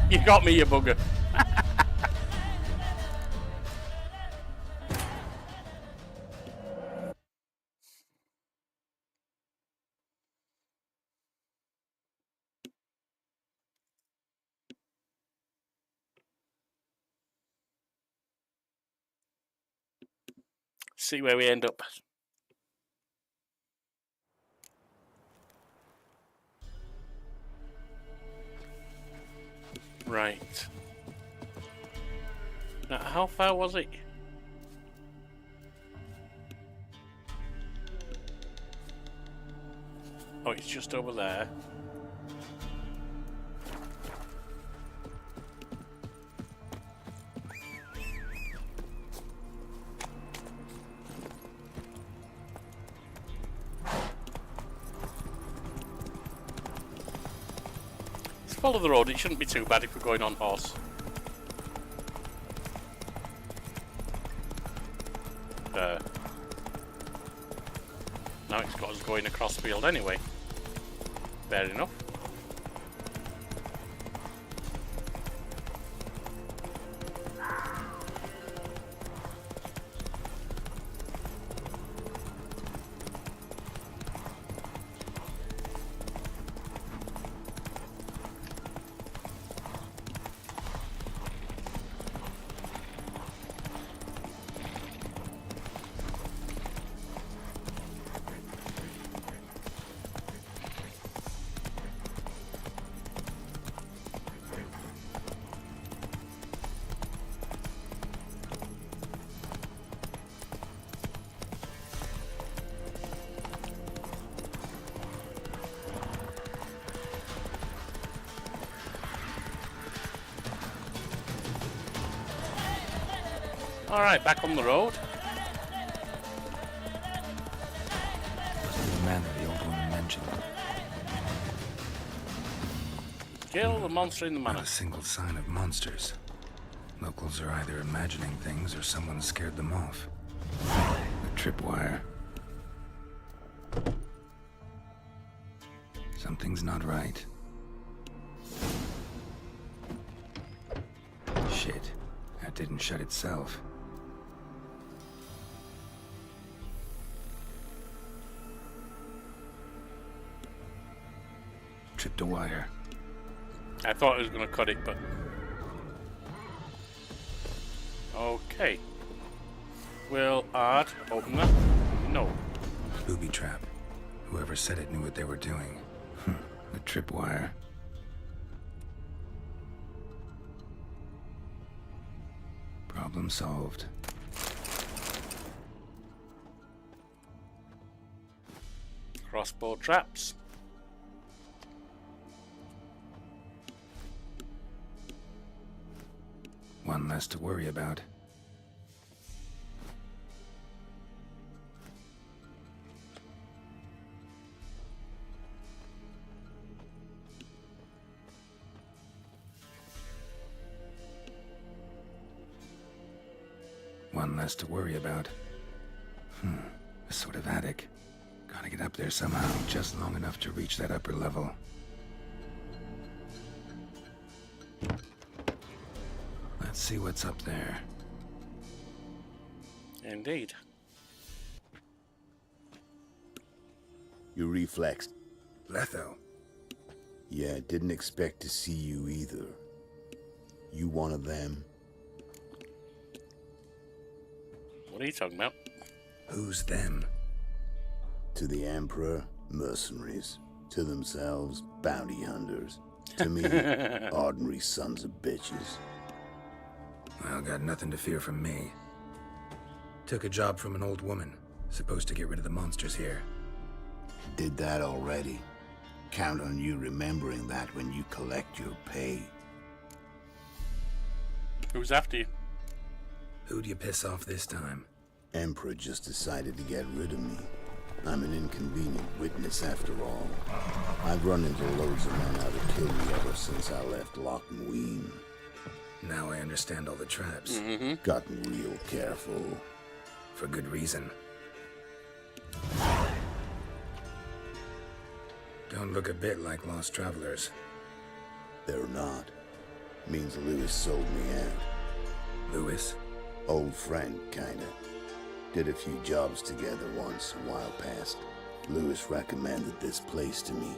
[SPEAKER 1] You got me, you bugger. See where we end up. Right. Now, how far was it? Oh, it's just over there. Follow the road, it shouldn't be too bad if we're going on horse. Now it's got us going across field anyway. Fair enough. Alright, back on the road.
[SPEAKER 7] Must be the man that the old woman mentioned.
[SPEAKER 1] Kill the monster in the manor.
[SPEAKER 7] Not a single sign of monsters. Locals are either imagining things or someone scared them off. The tripwire. Something's not right. Shit. That didn't shut itself. Tripped a wire.
[SPEAKER 1] I thought it was going to cut it, but... Okay. Will Art open that? No.
[SPEAKER 7] Booby trap. Whoever said it knew what they were doing. The tripwire. Problem solved.
[SPEAKER 1] Crossbow traps.
[SPEAKER 7] One less to worry about. One less to worry about. A sort of attic. Gotta get up there somehow, just long enough to reach that upper level. Let's see what's up there.
[SPEAKER 1] Indeed.
[SPEAKER 4] You reflexed.
[SPEAKER 7] Letho.
[SPEAKER 4] Yeah, didn't expect to see you either. You one of them?
[SPEAKER 1] What are you talking about?
[SPEAKER 7] Who's them?
[SPEAKER 4] To the Emperor, mercenaries. To themselves, bounty hunters. To me, ordinary sons of bitches.
[SPEAKER 7] Well, got nothing to fear from me. Took a job from an old woman. Supposed to get rid of the monsters here.
[SPEAKER 4] Did that already. Count on you remembering that when you collect your pay.
[SPEAKER 1] Who's after you?
[SPEAKER 7] Who'd you piss off this time?
[SPEAKER 4] Emperor just decided to get rid of me. I'm an inconvenient witness after all. I've run into loads of men out to kill me ever since I left Loch and Ween.
[SPEAKER 7] Now I understand all the traps.
[SPEAKER 4] Gotten real careful.
[SPEAKER 7] For good reason. Don't look a bit like lost travelers.
[SPEAKER 4] They're not. Means Lewis sold me out.
[SPEAKER 7] Lewis?
[SPEAKER 4] Old friend, kinda. Did a few jobs together once, a while past. Lewis recommended this place to me.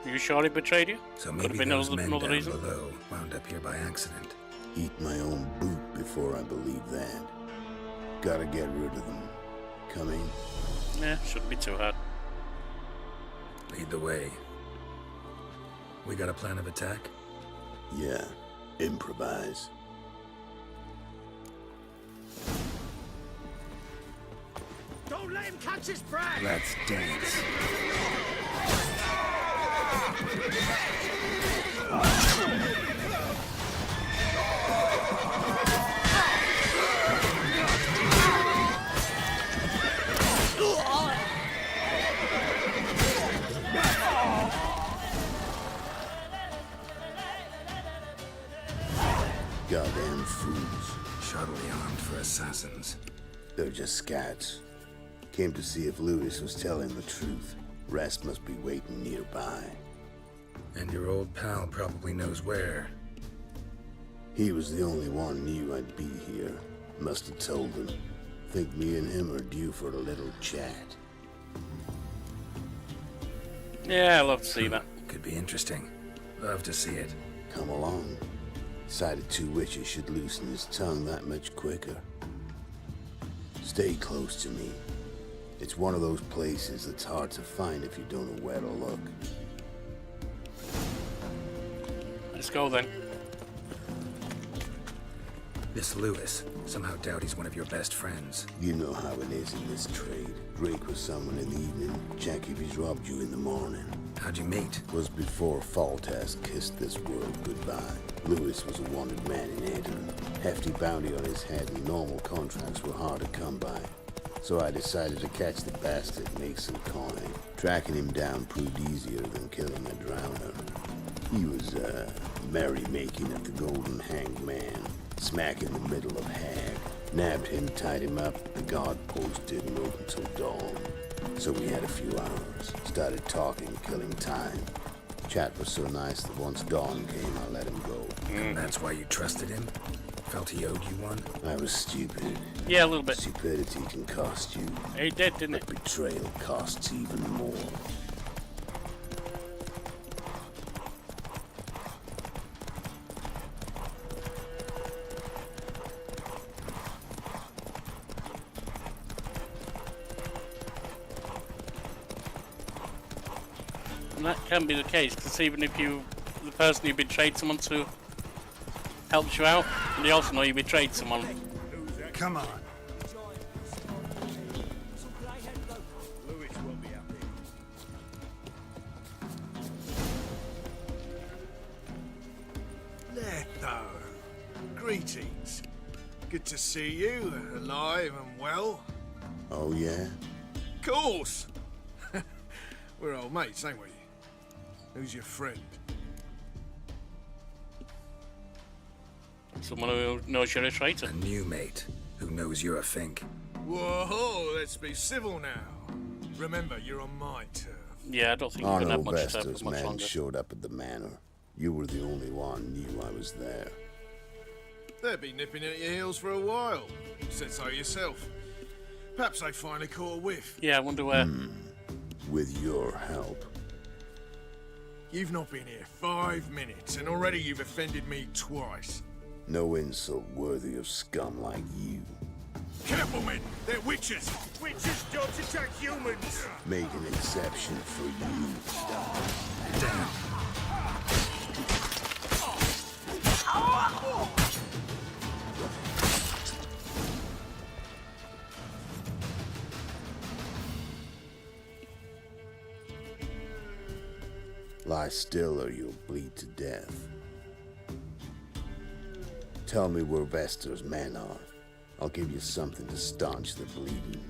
[SPEAKER 1] You sure he betrayed you?
[SPEAKER 7] So
[SPEAKER 1] Could
[SPEAKER 7] maybe
[SPEAKER 1] have been
[SPEAKER 7] those
[SPEAKER 1] another,
[SPEAKER 7] men
[SPEAKER 1] another
[SPEAKER 7] down
[SPEAKER 1] reason.
[SPEAKER 7] below wound up here by accident.
[SPEAKER 4] Eat my own boot before I believe that. Gotta get rid of them. Coming?
[SPEAKER 1] Yeah, shouldn't be too hard.
[SPEAKER 7] Lead the way. We got a plan of attack?
[SPEAKER 4] Yeah. Improvise.
[SPEAKER 2] Don't let him catch his prey!
[SPEAKER 7] Let's dance.
[SPEAKER 4] Goddamn fools.
[SPEAKER 7] Shoddily armed for assassins.
[SPEAKER 4] They're just scats. Came to see if Lewis was telling the truth. Rest must be waiting nearby.
[SPEAKER 7] And your old pal probably knows where.
[SPEAKER 4] He was the only one knew I'd be here. Must have told him. Think me and him are due for a little chat.
[SPEAKER 1] Yeah, I love to see that.
[SPEAKER 7] Could be interesting. Love to see it.
[SPEAKER 4] Come along. Sight of two witches should loosen his tongue that much quicker. Stay close to me. It's one of those places that's hard to find if you don't know where to look.
[SPEAKER 1] Let's go then.
[SPEAKER 7] This Lewis, somehow doubt he's one of your best friends.
[SPEAKER 4] You know how it is in this trade. Drink with someone in the evening, check if he's robbed you in the morning.
[SPEAKER 7] How'd you meet?
[SPEAKER 4] Was before Faltas kissed this world goodbye. Lewis was a wanted man in Antrim. Hefty bounty on his head and normal contracts were hard to come by. So I decided to catch the bastard and make some coin. Tracking him down proved easier than killing a drowner. He was, merrymaking at the Golden Hanged Man, smack in the middle of Hag. Nabbed him, tied him up, the guard post didn't open till dawn. So we had a few hours, started talking, killing time. Chat was so nice that once dawn came, I let him go.
[SPEAKER 7] And that's why you trusted him? Felt he owed you one?
[SPEAKER 4] I was stupid.
[SPEAKER 1] Yeah, a little bit.
[SPEAKER 4] Stupidity can cost you.
[SPEAKER 1] It did, didn't it?
[SPEAKER 4] But betrayal costs even more.
[SPEAKER 1] And that can be the case, because even if the person you betrayed someone to helps you out, they also know you betrayed someone.
[SPEAKER 9] Come on.
[SPEAKER 11] Leto, greetings. Good to see you, alive and well.
[SPEAKER 4] Oh, yeah?
[SPEAKER 11] Of course. We're old mates, ain't we? Who's your friend?
[SPEAKER 1] Someone who knows you're a traitor.
[SPEAKER 7] A new mate who knows you're a fink.
[SPEAKER 11] Whoa, let's be civil now. Remember, you're on my turf.
[SPEAKER 1] Yeah, I don't think you're going to have much time
[SPEAKER 4] Vester's
[SPEAKER 1] for much
[SPEAKER 4] men
[SPEAKER 1] longer.
[SPEAKER 4] showed up at the manor. You were the only one knew I was there.
[SPEAKER 11] They'd be nipping at your heels for a while. Said so yourself. Perhaps they finally caught a whiff.
[SPEAKER 1] Yeah, I wonder where.
[SPEAKER 4] With your help.
[SPEAKER 11] You've not been here 5 minutes, and already you've offended me twice.
[SPEAKER 4] No insult worthy of scum like you.
[SPEAKER 11] Careful, men! They're witches! Witches don't attack humans!
[SPEAKER 4] Make an exception for you.
[SPEAKER 7] Damn.
[SPEAKER 4] Lie still or you'll bleed to death. Tell me where Vester's men are. I'll give you something to staunch the bleeding.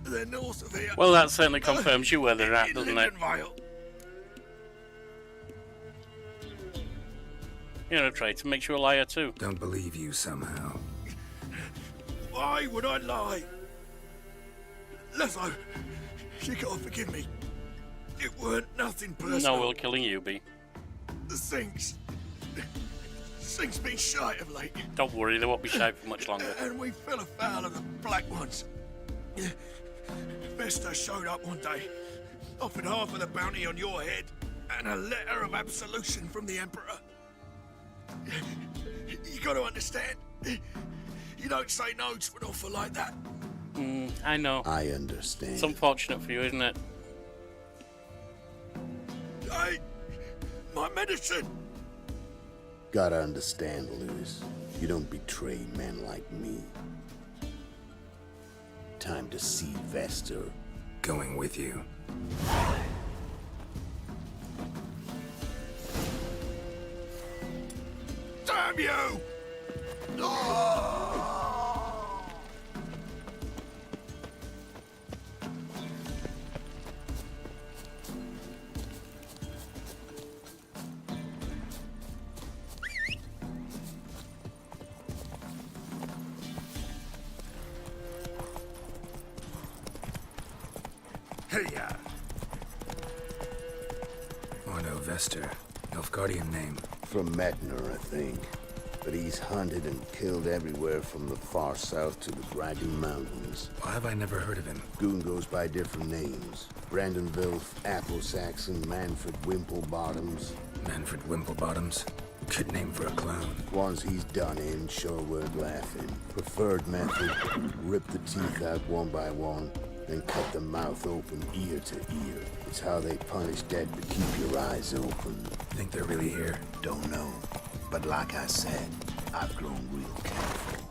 [SPEAKER 11] They're north of here.
[SPEAKER 1] Well, that certainly confirms you where they're at, doesn't it? You're a traitor, makes you a liar too.
[SPEAKER 7] Don't believe you somehow.
[SPEAKER 11] Why would I lie? Letho, you gotta forgive me. It weren't nothing personal.
[SPEAKER 1] No, we'll killing you be.
[SPEAKER 11] Things been shy of late.
[SPEAKER 1] Don't worry, they won't be shy for much longer.
[SPEAKER 11] And we fell afoul of the Black Ones. Vesta showed up one day, offered half of the bounty on your head, and a letter of absolution from the Emperor. You gotta understand, you don't say no to an offer like that.
[SPEAKER 1] I know.
[SPEAKER 4] I understand.
[SPEAKER 1] It's unfortunate for you, isn't it?
[SPEAKER 11] Hey, my medicine!
[SPEAKER 4] Gotta understand, Lewis. You don't betray men like me. Time to see Vester.
[SPEAKER 7] Going with you.
[SPEAKER 11] Damn you!
[SPEAKER 22] Hey-ya!
[SPEAKER 7] Orno Vester. Nilfgaardian name.
[SPEAKER 4] From Metner, I think. But he's hunted and killed everywhere from the far south to the Dragon Mountains.
[SPEAKER 7] Why have I never heard of him?
[SPEAKER 4] Goon goes by different names. Brandon Vilf, Apple Saxon, Manfred Wimplebottoms.
[SPEAKER 7] Manfred Wimplebottoms? Good name for a clown.
[SPEAKER 4] Ones he's done in, sure worth laughing. Preferred method, rip the teeth out one by one, then cut the mouth open ear to ear. It's how they punish dead but keep your eyes open.
[SPEAKER 7] Think they're really here?
[SPEAKER 4] Don't know. But like I said, I've grown real careful.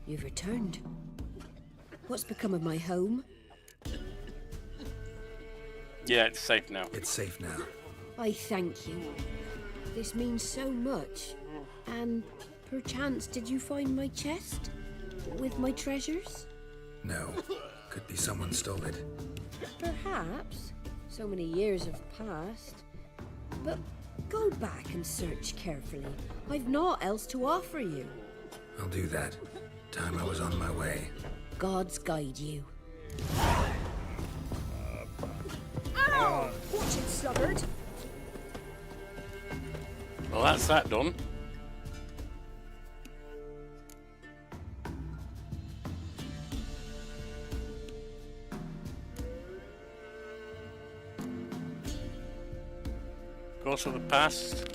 [SPEAKER 16] You've returned. What's become of my home?
[SPEAKER 1] Yeah, it's safe now.
[SPEAKER 7] It's safe now.
[SPEAKER 16] I thank you. This means so much. And perchance, did you find my chest? With my treasures?
[SPEAKER 7] No. Could be someone stole it.
[SPEAKER 16] Perhaps. So many years have passed. But go back and search carefully. I've naught else to offer you.
[SPEAKER 7] I'll do that. Time I was on my way.
[SPEAKER 16] Gods guide you.
[SPEAKER 23] Ow! Watch it, sluggard!
[SPEAKER 1] Well, that's that done. Ghost of the past.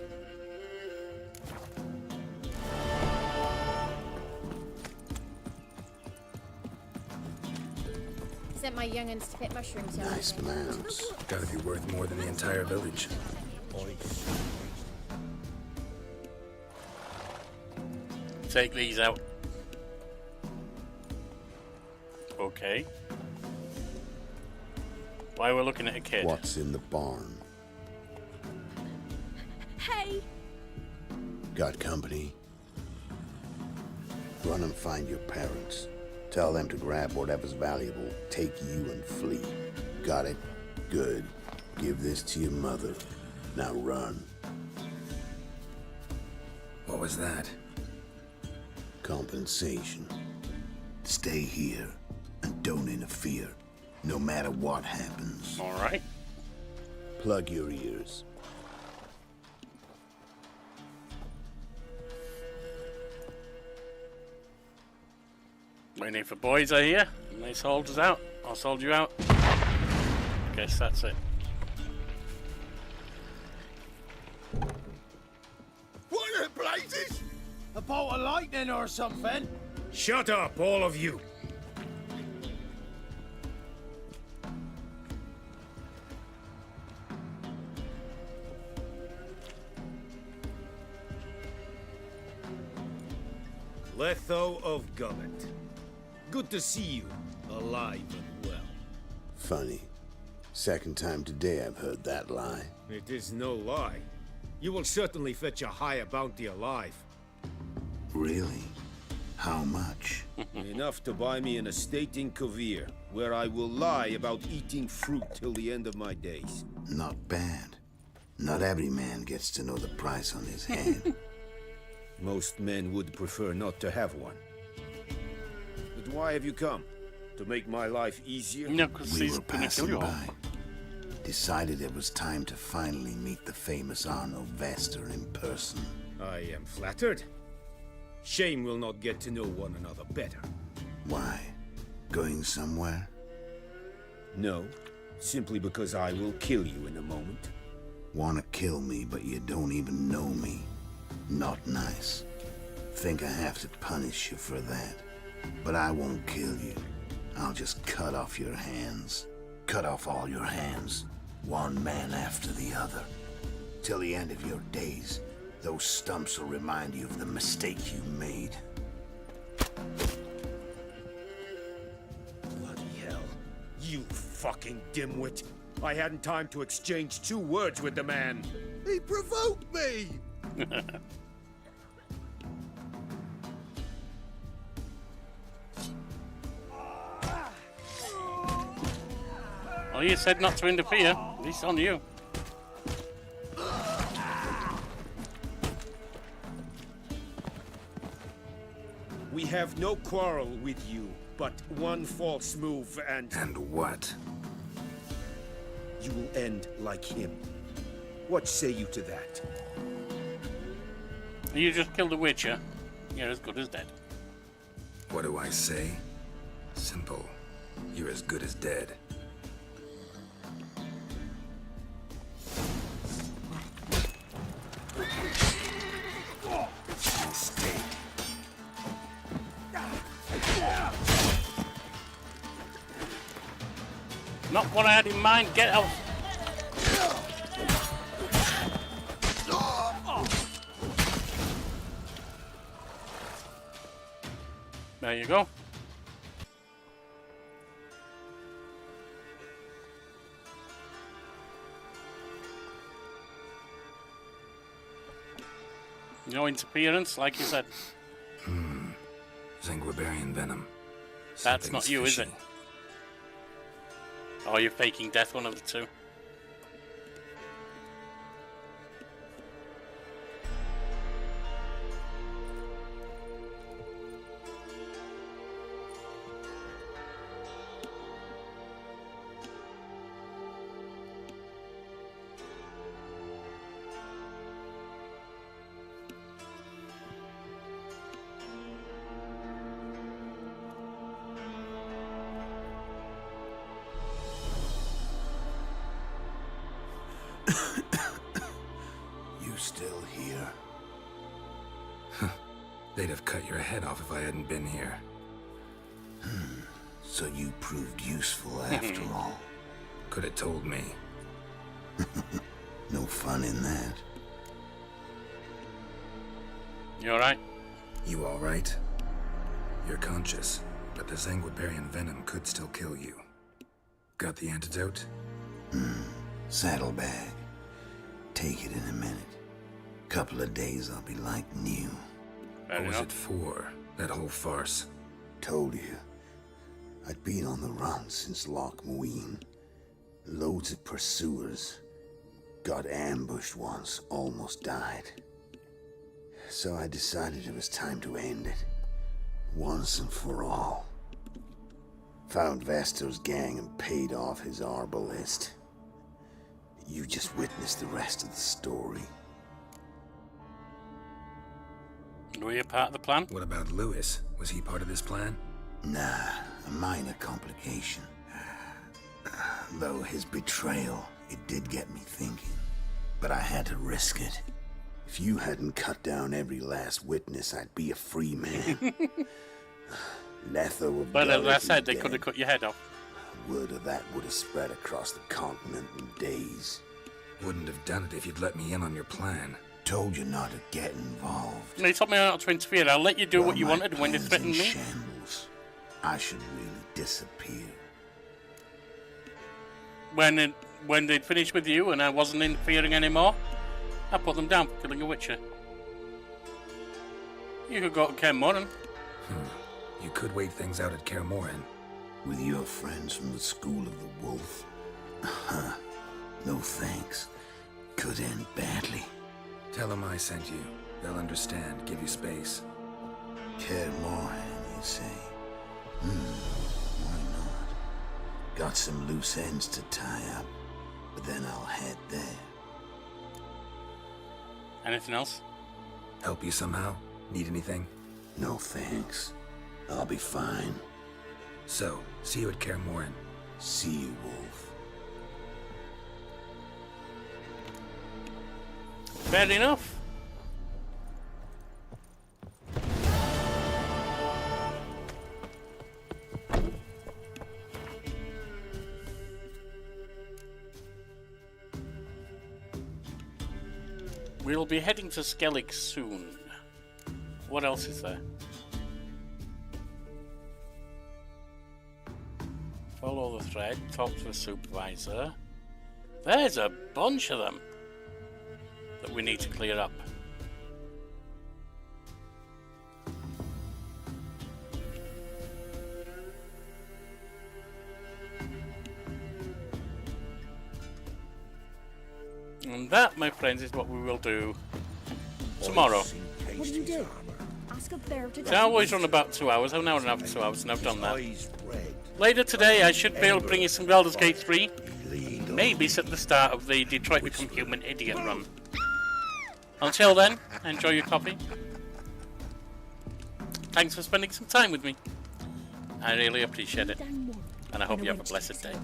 [SPEAKER 8] Sent my young'uns to pick mushrooms.
[SPEAKER 4] Nice mounds.
[SPEAKER 7] Gotta be worth more than the entire village.
[SPEAKER 1] Take these out. Okay. Why we're looking at a kid?
[SPEAKER 4] What's in the barn?
[SPEAKER 23] Hey!
[SPEAKER 4] Got company? Run and find your parents. Tell them to grab whatever's valuable, take you and flee. Got it? Good. Give this to your mother. Now run.
[SPEAKER 7] What was that?
[SPEAKER 4] Compensation. Stay here and don't interfere, no matter what happens.
[SPEAKER 1] All right.
[SPEAKER 4] Plug your ears.
[SPEAKER 1] Waiting for boys, I hear. And they sold us out. I sold you out. Guess that's it.
[SPEAKER 2] What in blazes? A bolt of lightning or something?
[SPEAKER 22] Shut up, all of you. Letho of Gullet. Good to see you, alive and well.
[SPEAKER 4] Funny. Second time today I've heard that lie.
[SPEAKER 22] It is no lie. You will certainly fetch a higher bounty alive.
[SPEAKER 4] Really? How much?
[SPEAKER 22] Enough to buy me an estate in Kovir, where I will lie about eating fruit till the end of my days.
[SPEAKER 4] Not bad. Not every man gets to know the price on his head.
[SPEAKER 22] Most men would prefer not to have one. But why have you come? To make my life easier?
[SPEAKER 1] No, because
[SPEAKER 4] We
[SPEAKER 1] he's
[SPEAKER 4] were
[SPEAKER 1] gonna kill
[SPEAKER 4] passing
[SPEAKER 1] you all.
[SPEAKER 4] by. Decided it was time to finally meet the famous Arno Vester in person.
[SPEAKER 22] I am flattered. Shame we'll not get to know one another better.
[SPEAKER 4] Why? Going somewhere?
[SPEAKER 22] No, simply because I will kill you in a moment.
[SPEAKER 4] Wanna kill me, but you don't even know me. Not nice. Think I have to punish you for that. But I won't kill you. I'll just cut off your hands. Cut off all your hands. One man after the other. Till the end of your days, those stumps will remind you of the mistake you made.
[SPEAKER 22] Bloody hell. You fucking dimwit. I hadn't time to exchange 2 words with the man.
[SPEAKER 2] He provoked me!
[SPEAKER 1] Well, you said not to interfere. At least on you.
[SPEAKER 22] We have no quarrel with you, but one false move and...
[SPEAKER 7] And what?
[SPEAKER 22] You will end like him. What say you to that?
[SPEAKER 1] You just killed a witcher. You're as good as dead.
[SPEAKER 7] What do I say? Simple. You're as good as dead.
[SPEAKER 1] Not what I had in mind. Get out. There you go. No interference, like you said.
[SPEAKER 7] Zanguibarian venom.
[SPEAKER 1] That's not
[SPEAKER 7] Something's
[SPEAKER 1] you, is it?
[SPEAKER 7] fishy.
[SPEAKER 1] Or you're faking death, one of the two.
[SPEAKER 4] You still here?
[SPEAKER 7] They'd have cut your head off if I hadn't been here.
[SPEAKER 4] So you proved useful after all.
[SPEAKER 7] Could have told me.
[SPEAKER 4] No fun in that.
[SPEAKER 1] You alright?
[SPEAKER 7] You alright? You're conscious, but the Zanguibarian venom could still kill you. Got the antidote?
[SPEAKER 4] Saddlebag. Take it in a minute. Couple of days I'll be like new.
[SPEAKER 7] What was it for, that whole farce?
[SPEAKER 4] Told you. I'd been on the run since Loch Muin. Loads of pursuers. Got ambushed once, almost died. So I decided it was time to end it. Once and for all. Found Vestor's gang and paid off his arbalist. You just witnessed the rest of the story.
[SPEAKER 1] Were you part of the plan?
[SPEAKER 7] What about Lewis? Was he part of this plan?
[SPEAKER 4] Nah, a minor complication. Though his betrayal, it did get me thinking. But I had to risk it. If you hadn't cut down every last witness, I'd be a free man. Letho of
[SPEAKER 1] But as I
[SPEAKER 4] Geralt
[SPEAKER 1] said,
[SPEAKER 4] is
[SPEAKER 1] they
[SPEAKER 4] dead.
[SPEAKER 1] could have cut your head off.
[SPEAKER 4] Word of that would have spread across the continent in days.
[SPEAKER 7] Wouldn't have done it if you'd let me in on your plan.
[SPEAKER 4] Told you not to get involved.
[SPEAKER 1] No, you told me not to interfere. I'll let you do
[SPEAKER 4] Well,
[SPEAKER 1] what you
[SPEAKER 4] my
[SPEAKER 1] wanted when you
[SPEAKER 4] plan's
[SPEAKER 1] threatened
[SPEAKER 4] in
[SPEAKER 1] me.
[SPEAKER 4] shambles. I should really disappear.
[SPEAKER 1] When they'd finished with you and I wasn't interfering anymore, I put them down for killing a witcher. You could go to Kaer Morhen.
[SPEAKER 7] You could wait things out at Kaer Morhen.
[SPEAKER 4] With your friends from the School of the Wolf. No thanks. Could end badly.
[SPEAKER 7] Tell them I sent you. They'll understand, give you space.
[SPEAKER 4] Kaer Morhen, you say? Why not? Got some loose ends to tie up, but then I'll head there.
[SPEAKER 1] Anything else?
[SPEAKER 7] Help you somehow? Need anything?
[SPEAKER 4] No thanks. I'll be fine.
[SPEAKER 7] So, see you at Kaer Morhen.
[SPEAKER 4] See you, Wolf.
[SPEAKER 1] Fair enough. We'll be heading to Skellig soon. What else is there? Follow the thread, talk to the supervisor. There's a bunch of them that we need to clear up. And that, my friends, is what we will do tomorrow.
[SPEAKER 10] What do you do? Ask a bear to
[SPEAKER 1] So I always run about 2 hours, an hour and a half to 2 hours, and I've done that. Later today, I should be able to bring you some Baldur's Gate 3. Maybe at the start of the Detroit Become Human Idiot run. Until then, enjoy your coffee. Thanks for spending some time with me. I really appreciate it. And I hope you have a blessed day.